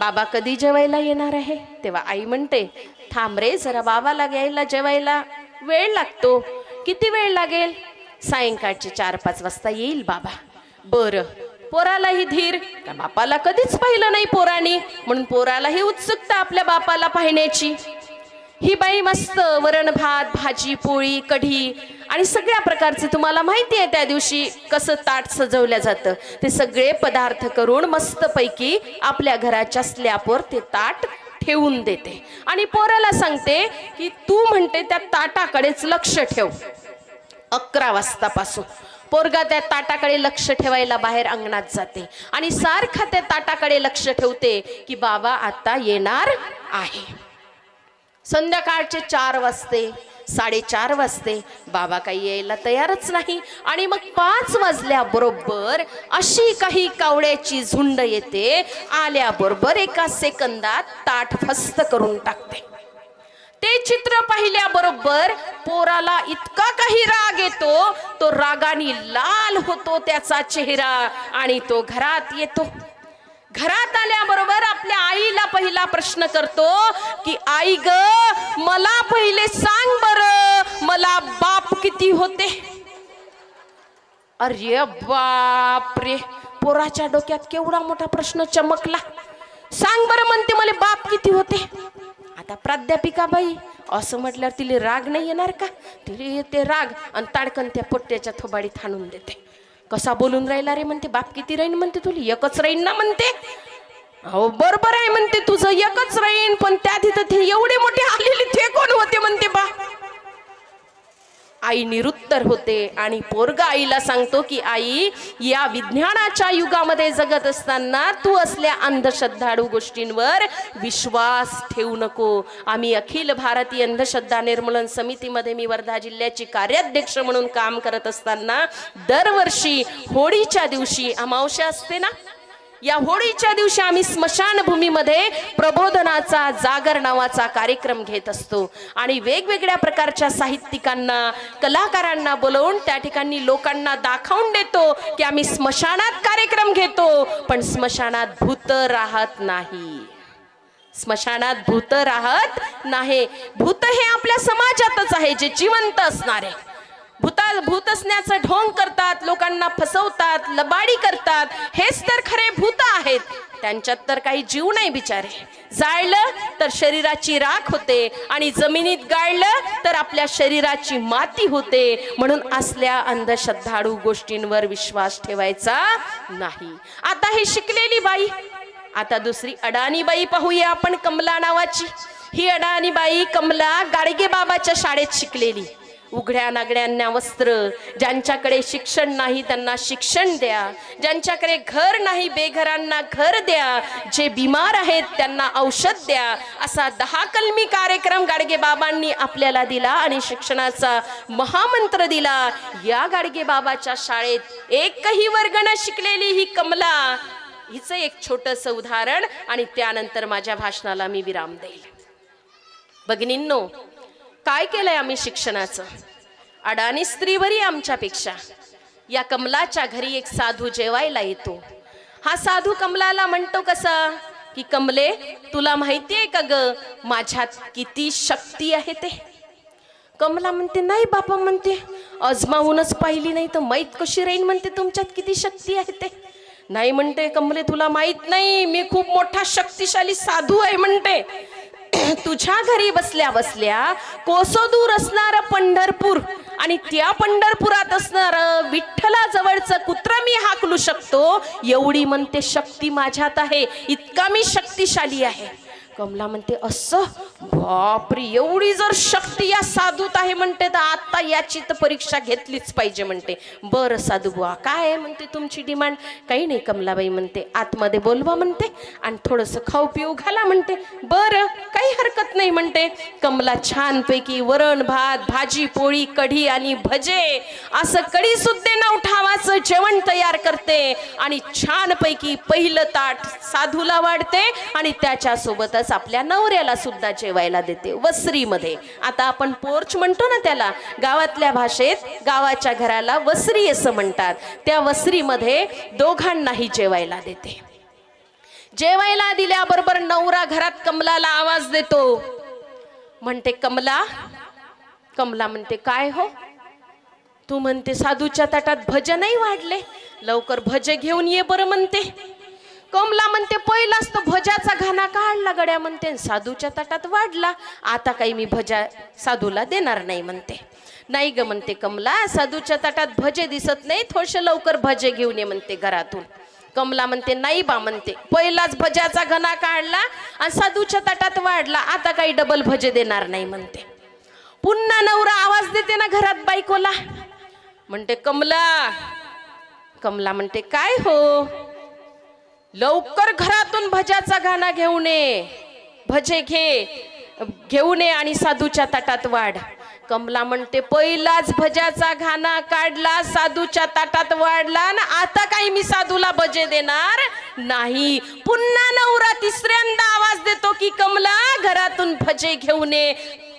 बाबा कधी जेवायला येणार आहे? तेव्हा आई म्हणते, थांब रे जरा, बाबाला यायला जेवायला वेळ लागतो. किती वेळ लागेल? सायंकाळचे 4-5 वाजता येईल बाबा. बरं. पोरालाही धीर, का बापाला कधीच पाहिलं नाही पोरानी, म्हणून पोरालाही उत्सुकता आपल्या बापाला पाहण्याची. ही बाई मस्त वरण भात, भाजी, पोळी, कढी आणि सगळ्या प्रकारचे, तुम्हाला माहिती आहे त्या दिवशी कसं ताट सजवलं जातं, ते सगळे पदार्थ करून मस्तपैकी आपल्या घराच्या स्लॅपवर ते ताट ठेवून देते. आणि पोराला सांगते की तू म्हणते त्या ताटाकडेच लक्ष ठेव. 11 वाजतापासून पोरगा त्या ताटाकडे लक्ष ठेवायला बाहेर अंगणात जाते आणि सारखा त्या ताटाकडे लक्ष ठेवते की बाबा आता येणार आहे. संध्याकाळचे 4 वाजते, 4:30 वाजते, बाबा काही यायला तयारच नाही. आणि मग 5 वाजल्याबरोबर अशी काही कावड्याची झुंड येते, आल्याबरोबर एका सेकंदात ताट फस्त करून टाकते. ते चित्र पाहिल्याबरोबर पोराला इतका काही राग येतो, तो रागाने लाल होतो त्याचा चेहरा आणि तो घरात येतो. घरात आल्याबरोबर आपल्या आईला पहिला प्रश्न करतो की आई ग, मला पहिले सांग बरं, मला बाप किती होते? अरे बाप रे, पोराच्या डोक्यात केवढा मोठा प्रश्न चमकला. सांग बरं म्हणते, मला बाप किती होते? आता प्राध्यापिका बाई असं म्हटल्यावर तिला राग नाही येणार का? तिला येते राग आणि ताडकन त्या पोट्ट्याच्या थोबाडीत हाणून देते. कसा बोलून राहिला रे म्हणते, बाप किती राहीन म्हणते, तुला एकच राहीन ना म्हणते. हो बरोबर आहे म्हणते, तुझं एकच राहीन, पण त्या तिथं ते एवढे मोठे आलेले ते कोण होते म्हणते बा. आई निरुत्तर होते आणि पोरगा आईला सांगतो की आई, या विज्ञानाच्या युगामध्ये जगत असताना तू असल्या अंधश्रद्धाळू गोष्टींवर विश्वास ठेवू नको. आम्ही अखिल भारतीय अंधश्रद्धा निर्मूलन समितीमध्ये मी वर्धा जिल्ह्याची कार्याध्यक्ष म्हणून काम करत असताना दरवर्षी होळीच्या दिवशी अमावस्या असते ना, या होळीच्या दिवशी आम्ही स्मशानभूमीमध्ये प्रबोधनाचा जागर नावाचा कार्यक्रम घेत असतो आणि वेगवेगळ्या प्रकारच्या साहित्यिकांना, कलाकारांना बोलवून त्या ठिकाणी लोकांना दाखवून देतो की आम्ही स्मशानात कार्यक्रम घेतो, पण स्मशानात भूत राहत नाही. स्मशानात भूत राहत नाही. भूत हे आपल्या समाजातच आहे, जे जिवंत असणारे. भूत असण्याचं ढोंग करतात, लोकांना फसवतात, लबाडी करतात, हेच तर खरे भूत आहेत. त्यांच्यात तर काही जीव नाही बिचारे. जाळलं तर शरीराची राख होते आणि जमिनीत गाळलं तर आपल्या शरीराची माती होते. म्हणून असल्या अंधश्रद्धाळू गोष्टींवर विश्वास ठेवायचा नाही. आता ही शिकलेली बाई, आता दुसरी अडाणी बाई पाहूया आपण, कमला नावाची. ही अडाणी बाई कमला गाडगे बाबाच्या शाळेत शिकलेली. उघड्या नागड्यांना वस्त्र, ज्यांच्याकडे शिक्षण नाही त्यांना शिक्षण द्या, ज्यांच्याकडे घर नाही बेघरांना घर द्या, जे बिमार आहेत त्यांना औषध द्या, असा 10 कलमी कार्यक्रम गाडगे बाबांनी आपल्याला दिला आणि शिक्षणाचा महामंत्र दिला. या गाडगे बाबाच्या शाळेत एकही वर्ग न शिकलेली ही कमला, हिचं एक छोटंसं उदाहरण आणि त्यानंतर माझ्या भाषणाला मी विराम देईल. भगिनींनो, काय केलंय आम्ही शिक्षणाचं? अडाणी स्त्रीवरी आमच्यापेक्षा. या कमलाच्या घरी एक साधू जेवायला येतो. हा साधू कमलाला म्हणतो कसा की, कमले तुला माहितीये का ग माझ्यात किती शक्ती आहे ते? कमला म्हणते, नाही बापा म्हणते, अजमावूनच पाहिली नाही तर माहीत कशी राहीन म्हणते तुमच्यात किती शक्ती आहे ते. नाही म्हणते कमले, तुला माहित नाही, मी खूप मोठा शक्तिशाली साधू आहे म्हणते. तुझ्या घरी बसल्या बसल्या कोसो दूर असणारं पंढरपूर आणि त्या पंढरपुरात असणारं विठ्ठलाजवळचं कुत्र मी हाकलू शकतो, एवढी म्हणते शक्ती माझ्यात आहे, इतका मी शक्तिशाली आहे. कमला म्हणते, असं बापरे, एवढी जर शक्ती या साधूत आहे म्हणते तर आता याची तर परीक्षा घेतलीच पाहिजे म्हणते. बरं साधू बुवा, काय आहे म्हणते तुमची डिमांड? काही नाही कमलाबाई म्हणते, आतमध्ये बोलवा म्हणते आणि थोडंसं खाऊ पिऊ घाला म्हणते. बरं, काही हरकत नाही म्हणते. कमला छानपैकी वरण भात, भाजी पोळी, कढी आणि भजे असं कढी सुद्धा उठावाचं जेवण तयार करते आणि छानपैकी पहिलं ताट साधूला वाढते आणि त्याच्यासोबतच आपल्या नवऱ्याला सुद्धा जेवायला देते वसरीमध्ये. आता आपण पोर्च म्हणतो ना त्याला, गावातल्या भाषेत गावाच्या घराला वसरी असं म्हणतात. त्या वसरीमध्ये दोघांनाही जेवायला देते. जेवायला दिल्याबरोबर नवरा घरात कमलाला आवाज देतो, म्हणते कमला. कमला म्हणते, काय हो? तू म्हणते साधूच्या ताटात भजे नाही वाढले, लवकर भजे घेऊन ये बरं म्हणते. कमला म्हणते, पहिलाच तो भज्याचा घाना काढला गड्या म्हणते, साधूच्या ताटात वाढला, आता काही मी भजा साधूला देणार नाही म्हणते. नाही ग म्हणते कमला, साधूच्या ताटात भजे दिसत नाही, थोडसे लवकर भजे घेऊन ये म्हणते घरातून. कमला म्हणते, नाही बा म्हणते, पहिलाच भज्याचा घाना काढला आणि साधूच्या ताटात वाढला, आता काही डबल भजे देणार नाही म्हणते. पुन्हा नवरा आवाज देते ना घरात बायकोला, म्हणते कमला. कमला म्हणते काय हो, लवकर घरातून भज्याचा घाना घेऊन ये, भजे घेऊन ये आणि साधूच्या ताटात वाढ. कमला म्हणते पहिलाच भज्याचा घाना काढला, साधूच्या ताटात वाढला ना, आता काही मी साधूला भजे देणार नाही. पुन्हा नवरा तिसऱ्यांदा आवाज देतो की कमला घरातून भजे घेऊन ये.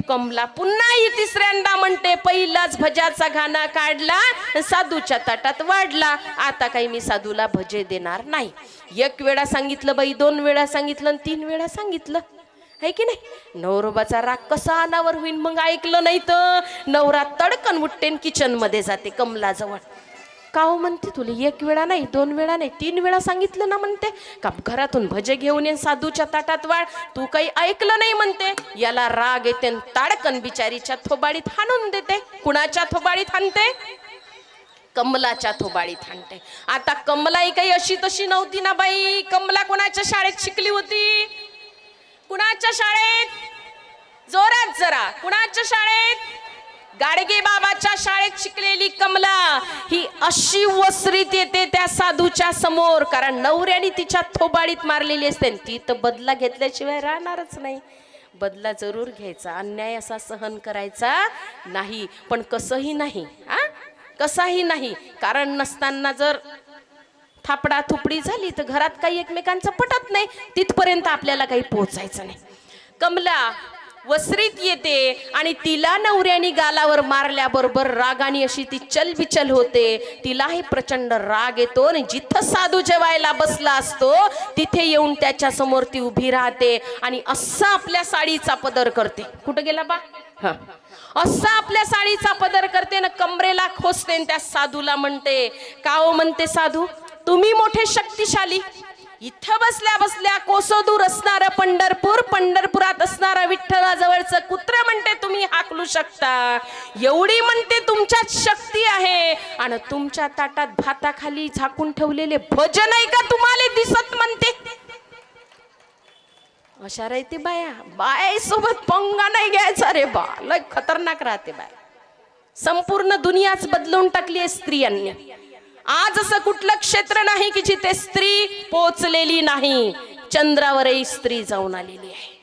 कमला पुन्हाही तिसऱ्यांदा म्हणते पहिलाच भज्याचा घाना काढला, साधूच्या ताटात वाढला, आता काही मी साधूला भजे देणार नाही. एक वेळा सांगितलं बाई, दोन वेळा सांगितलं, 3 वेळा सांगितलं, है की नाही. नवरोबाचा राग कसा अनावर होईल मग ऐकलं नाही तर. नवरा तडकन उठते किचन मध्ये जाते कमलाजवळ. का हो म्हणते, तुला 1 वेळा नाही, 2 वेळा नाही, 3 वेळा सांगितलं ना म्हणते का घरातून भजे घेऊन ये, साधूच्या ताटात वाढ, तू काही ऐकलं नाही म्हणते. याला राग येते, ताडकन बिचारीच्या थोबाडीत हाणून देते. कुणाच्या थोबाडीत हाणते? कमलाच्या थोबाडीत हाणते. आता कमलाही काही अशी तशी नव्हती ना बाई. कमला कोणाच्या शाळेत शिकली होती? कुणाच्या शाळेत? जोरात जरा. कुणाच्या शाळेत? गाडगे बाबाच्या शाळेत शिकलेली कमला ही अशी वसरीत येते त्या साधूच्या समोर, कारण नवऱ्याने तिच्या थोबाडीत मारलेली असते. ती तर बदला घेतल्याशिवाय राहणारच नाही. बदला जरूर घ्यायचा, अन्याय असा सहन करायचा नाही. पण कसंही नाही, कसाही नाही. कारण नसताना जर थापडा थुपडी झाली तर घरात काही एकमेकांचं पटत नाही, तिथपर्यंत आपल्याला काही पोहोचायचं नाही. कमला वसरीत येते आणि तिला नवऱ्याने गालावर मारल्याबरोबर रागाने अशी ती चलबिचल होते. तिलाही प्रचंड राग येतो आणि जिथं साधू जेवायला बसला असतो तिथे येऊन त्याच्या समोर ती उभी राहते आणि असा आपल्या साडीचा पदर करते. कुठं गेला बा? असा आपल्या साडीचा पदर करते ना, कमरेला खोसते. त्या साधूला म्हणते, का हो म्हणते साधू, तुम्ही मोठे शक्तिशाली, इथं बसल्या बसल्या कोसोदूर असणारं पंढरपूर, पंढरपुरात असणारा विठ्ठलाजवळचं कुत्र म्हणते तुम्ही हाकलू शकता. एवढी म्हणते तुमच्यात शक्ती आहे आणि तुमच्या ताटात भाताखाली झाकून ठेवलेले भजन आहे का तुम्हाला दिसत म्हणते. अशा राहते बाया. बाय सोबत पंगा नाही घ्यायचा रे बा, लय खतरनाक राहते बाय. संपूर्ण दुनियाच बदलून टाकली आहे स्त्रियांनी. आज असं कुठलं क्षेत्र नाही की जिथे स्त्री पोचलेली नाही. चंद्रावरही स्त्री जाऊन आलेली आहे.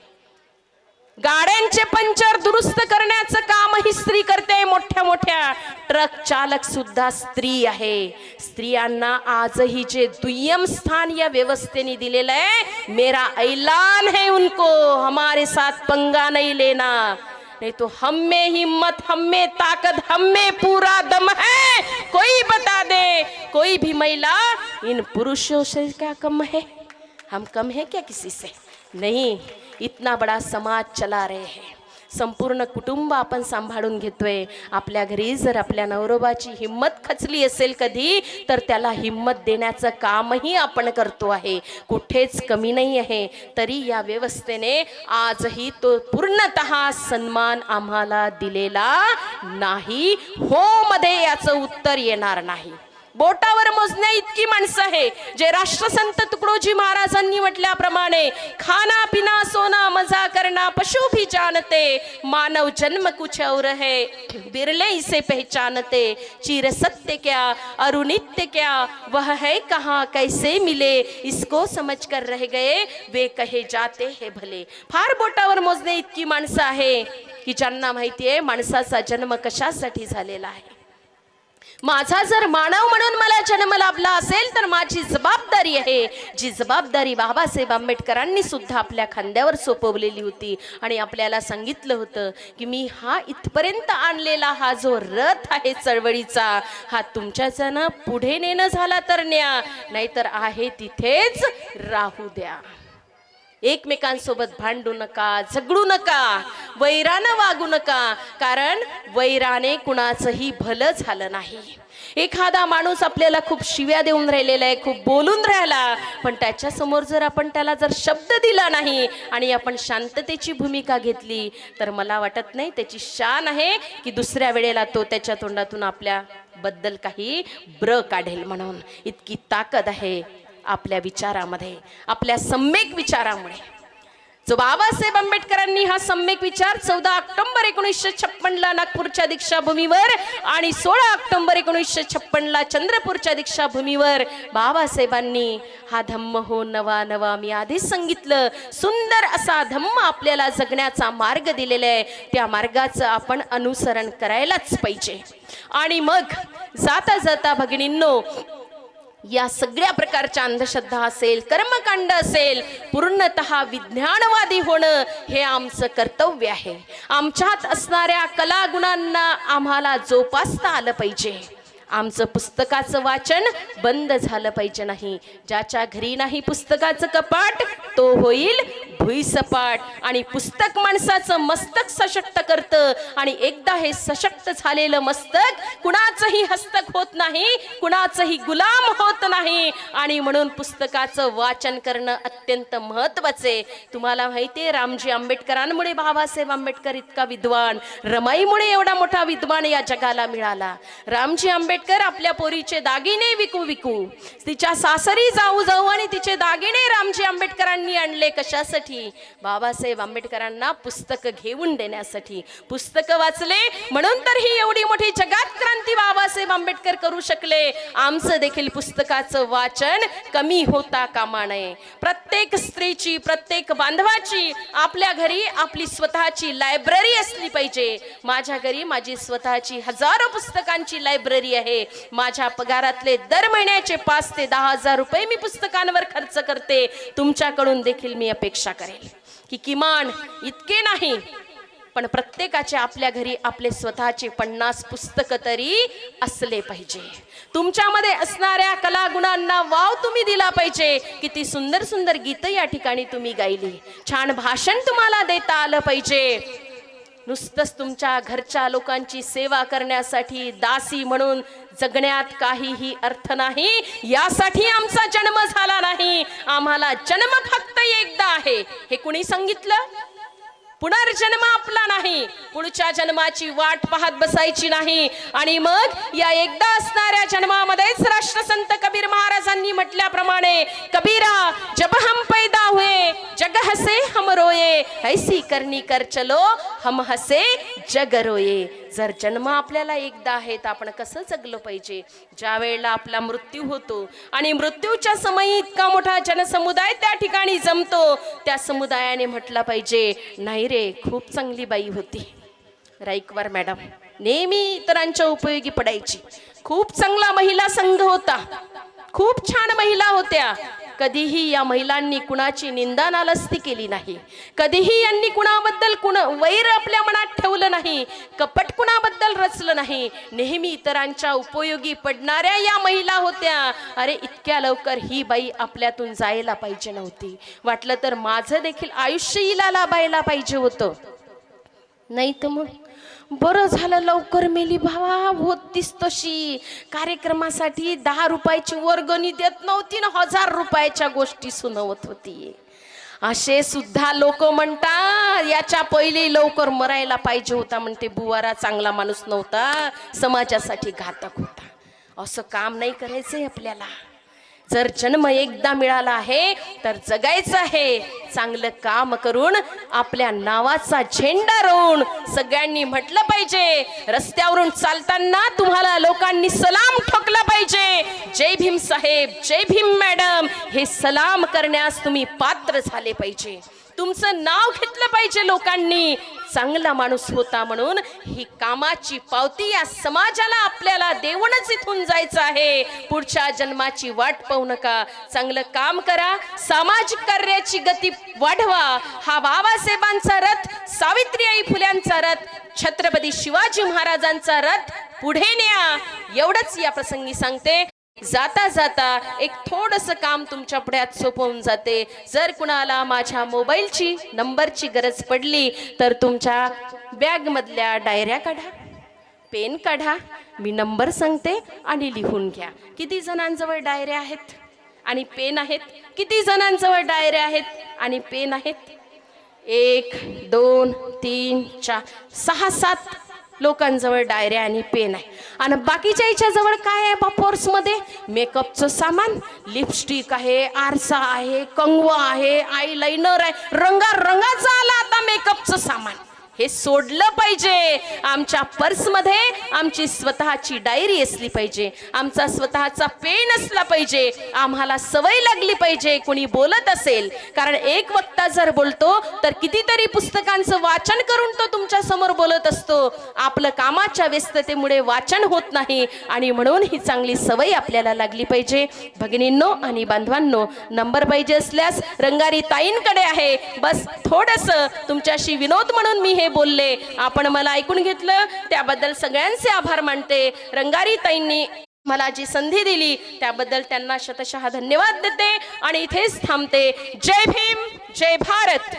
गाड्यांचे पंचर दुरुस्त करण्याचं कामही स्त्री करते. मोठ्या मोठ्या ट्रक चालक सुद्धा स्त्री आहे. स्त्रियांना आजही जे दुय्यम स्थान या व्यवस्थेने दिलेलं आहे, मेरा ऐलान है उनको, हमारे साथ पंगा नहीं लेना, नहीं तो हम में हिम्मत, हम में ताकत, हम में पूरा दम है. कोई बता दे, कोई भी महिला इन पुरुषों से क्या कम है? हम कम है क्या किसी से? नहीं. इतना बड़ा समाज चला रहे हैं. संपूर्ण कुटुंब आपण सांभाळून घेतोय. आपल्या घरी जर आपल्या नवरोबाची हिम्मत खचली असेल कधी, तर त्याला हिम्मत देण्याचं कामही आपण करतो आहे. कुठेच कमी नाही आहे. तरी या व्यवस्थेने आजही तो पूर्णतः सन्मान आम्हाला दिलेला नाही. हो मध्ये याचं उत्तर येणार नाही. बोटावर मोजण्या इतकी माणसं आहे जे राष्ट्रसंत तुकडोजी महाराजांनी म्हटल्याप्रमाणे, खाना पिना सोना मजा करना पशु भी जानते, मानव जन्म कुछ और है बिरले इसे पहचानते, चिर सत्य क्या अरुनित्य क्या वह है कहाँ कैसे मिले, इसको समझ कर रह गए वे कहे जाते हैं भले. फार बोटावर मोजणे इतकी माणसं आहे की ज्यांना माहिती आहे माणसाचा जन्म कशासाठी झालेला आहे. माझा जर मानव म्हणून मला जन्म लाभला असेल तर माझी जबाबदारी आहे, जी जबाबदारी बाबासाहेब आंबेडकरांनी सुद्धा आपल्या खांद्यावर सोपवलेली होती आणि आपल्याला सांगितलं होतं की मी हा इथपर्यंत आणलेला हा जो रथ आहे चळवळीचा, हा तुमच्याच्यानं पुढे नेणं झाला तर न्या, नाहीतर आहे तिथेच राहू द्या. एकमेकांसोबत भांडू नका, झगडू नका, वैरानं वागू नका, कारण वैराने कुणाचंही भलं झालं नाही. एखादा माणूस आपल्याला खूप शिव्या देऊन राहिलेला आहे, खूप बोलून राहिला, पण त्याच्या समोर जर आपण त्याला जर शब्द दिला नाही आणि आपण शांततेची भूमिका घेतली तर मला वाटत नाही त्याची शान आहे की दुसऱ्या वेळेला तो त्याच्या तोंडातून आपल्या बद्दल काही ब्र काढेल म्हणून. इतकी ताकद आहे आपल्या विचारामध्ये, आपल्या सम्यक विचारामुळे. जो बाबासाहेब आंबेडकरांनी हा सम्यक विचार 14 ऑक्टोबर 1956 ला नागपूरच्या दीक्षाभूमीवर आणि 16 ऑक्टोबर 1956 ला चंद्रपूरच्या दीक्षाभूमीवर बाबासाहेबांनी हा धम्म हो नवा नवा, मी आधीच सांगितलं, सुंदर असा धम्म आपल्याला जगण्याचा मार्ग दिलेला आहे. त्या मार्गाचं आपण अनुसरण करायलाच पाहिजे. आणि मग जाता जाता भगिनींनो, या सगळ्या प्रकारच्या अंधश्रद्धा असेल, कर्मकांड असेल, पूर्णतः विज्ञानवादी होणं हे आमचं कर्तव्य आहे. आमच्यात असणाऱ्या कलागुणांना आम्हाला जोपासता आलं पाहिजे. आमचं पुस्तकाचं वाचन बंद झालं पाहिजे नाही. ज्याच्या घरी नाही पुस्तकाचं कपाट तो होईल भुईसपाट. आणि पुस्तक माणसाचं मस्तक सशक्त करतं आणि एकदा हे सशक्त झालेलं मस्तक कुणाचंही हस्तक होत नाही, कुणाचंही गुलाम होत नाही. आणि म्हणून पुस्तकाचं वाचन करणं अत्यंत महत्त्वाचे. तुम्हाला माहिती आहे, रामजी आंबेडकरांमुळे बाबासाहेब आंबेडकर इतका विद्वान, रमाईमुळे एवढा मोठा विद्वान या जगाला मिळाला. रामजी आंबेडकर आपल्या पोरीचे दागिने विकू विकू तिच्या सासरी जाऊ जाऊ आणि तिचे दागिने रामजी आंबेडकरांनी आणले. कशासाठी? बाबासाहेब आंबेडकरांना पुस्तक घेऊन देण्यासाठी. पुस्तक वाचले म्हणून तर ही एवढी मोठी जगात क्रांती बाबासाहेब आंबेडकर करू शकले. आमचं देखील पुस्तकाचं वाचन कमी होता कामा नये. प्रत्येक स्त्रीची, प्रत्येक बांधवाची आपल्या घरी आपली स्वतःची लायब्ररी असली पाहिजे. माझ्या घरी माझी स्वतःची हजारो पुस्तकांची लायब्ररी आहे. माझ्या पगारातले दर महिन्याचे 5 ते 10 हजार रुपये मी पुस्तकांवर खर्च करते. तुमच्याकडून देखील मी अपेक्षा करेल की किमान इतके नाही पण प्रत्येकाचे आपल्या घरी आपले स्वतःचे 50 पुस्तक तरी असले पाहिजे. तुमच्यामध्ये असणाऱ्या कलागुणांना वाव तुम्ही दिला पाहिजे. किती सुंदर सुंदर गीतं या ठिकाणी तुम्ही गायली, छान भाषण तुम्हाला देता आलं पाहिजे. नुसतंच तुमच्या घरच्या लोकांची सेवा करण्यासाठी दासी म्हणून जगण्यात काहीही अर्थ नाही. यासाठी आमचा जन्म झाला नाही. आम्हाला जन्म फक्त एकदा आहे. हे कुणी सांगितलं? पुनर्जन्म आपला नाही. पुढच्या जन्माची वाट पाहत बसायची नाही. आणि मग या एकदा असणाऱ्या जन्मामध्येच राष्ट्रसंत कबीर महाराजांनी म्हटल्याप्रमाणे, कबीरा जब हम पैदा हुए जग हसे हम रोये, ऐसी करनी कर चलो हम हसे जग रोये. जर जन्म आपल्याला एकदा आहे तर आपण कसं जगलो पाहिजे? ज्या वेळेला आपला मृत्यू होतो आणि मृत्यूच्या समयी इतका मोठा जनसमुदाय त्या ठिकाणी जमतो, त्या समुदायाने म्हटलं पाहिजे, नाही रे, खूप चांगली बाई होती राईकवार मॅडम, नेहमी इतरांच्या उपयोगी पडायची, खूप चांगला महिला संघ होता, खूप छान महिला होत्या. कधीही या महिलांनी कुणाची निंदा नालस्ती केली नाही. कधीही यांनी कुणाबद्दल वैर आपल्या मनात ठेवलं नाही. कपट कुणाबद्दल रचलं नाही. नेहमी इतरांच्या उपयोगी पडणाऱ्या या महिला होत्या. अरे, इतक्या लवकर ही बाई आपल्यातून जायला पाहिजे नव्हती. वाटलं तर माझं देखील आयुष्य हिला लाभायला पाहिजे होतं. नाही तर मग बरं झालं लवकर मेली भावा. होतीस तशी कार्यक्रमासाठी 10 रुपयाची वर्गणी देत नव्हती ना, 1000 रुपयाच्या गोष्टी सुनवत होती. असे सुद्धा लोक म्हणतात. याच्या पहिले लवकर मरायला पाहिजे होता म्हणते. बुवारा चांगला माणूस नव्हता, समाजासाठी घातक होता. असं काम नाही करायचंय आपल्याला. जर जन्म एकदा मिळाला आहे तर जगायचं आहे. चांगलं काम करून आपल्या नावाचा झेंडा रोवून सगळ्यांनी म्हटलं पाहिजे, रस्त्यावरून चालताना तुम्हाला लोकांनी सलाम ठोकला पाहिजे, जय भीम साहेब, जय भीम मॅडम, हे सलाम करण्यास तुम्ही पात्र झाले पाहिजे. तुमचं नाव घेतलं पाहिजे लोकांनी, चांगला माणूस होता म्हणून. ही कामाची पावती या समाजाला आपल्याला देऊनच इथून जायचं आहे. पुढच्या जन्माची वाट पाहू नका. चांगलं काम करा, सामाजिक कार्याची गती वाढवा. हा बाबासाहेबांचा रथ, सावित्रीबाई फुल्यांचा रथ, छत्रपती शिवाजी महाराजांचा रथ पुढे न्या. एवढंच या प्रसंगी सांगते. जाता जाता एक थोडंसं काम तुमच्या पुढ्यात सोपवून जाते. जर कुणाला माझ्या मोबाईलची नंबरची गरज पडली तर तुमच्या बॅगमधल्या डायऱ्या काढा, पेन काढा, मी नंबर सांगते आणि लिहून घ्या. किती जणांजवळ डायऱ्या आहेत आणि पेन आहेत? किती जणांजवळ डायऱ्या आहेत आणि पेन आहेत? 1 2 3 4 6 7 लोकांजवळ डायऱ्या आणि पेन आहे. आणि बाकीच्या याच्याजवळ काय आहे बा पर्समध्ये? मेकअपचं सामान, लिपस्टिक आहे, आरसा आहे, कंगवा आहे, आय लाइनर आहे, रंगाचा आला आता मेकअपचं सामान. हे सोडलं पाहिजे. आमच्या पर्समध्ये आमची स्वतःची डायरी असली पाहिजे, आमचा स्वतःचा पेन असला पाहिजे. आम्हाला सवय लागली पाहिजे कोणी बोलत असेल, कारण एक वक्ता जर बोलतो तर कितीतरी पुस्तकांचं वाचन करून तो तुमच्या समोर बोलत असतो. आपलं कामाच्या व्यस्ततेमुळे वाचन होत नाही आणि म्हणून ही चांगली सवय आपल्याला लागली पाहिजे. भगिनींनो आणि बांधवांनो, नंबर पाहिजे असल्यास रंगारी ताईंकडे आहे. बस थोडंसं तुमच्याशी विनोद म्हणून मी हे बोलले, आपण मला ऐकून घेतलं त्याबद्दल सगळ्यांचे आभार मानते. रंगारी ताईंनी मला जी संधी दिली त्याबद्दल त्यांना शतशः धन्यवाद देते आणि इथेच थांबते. जय भीम, जय भारत.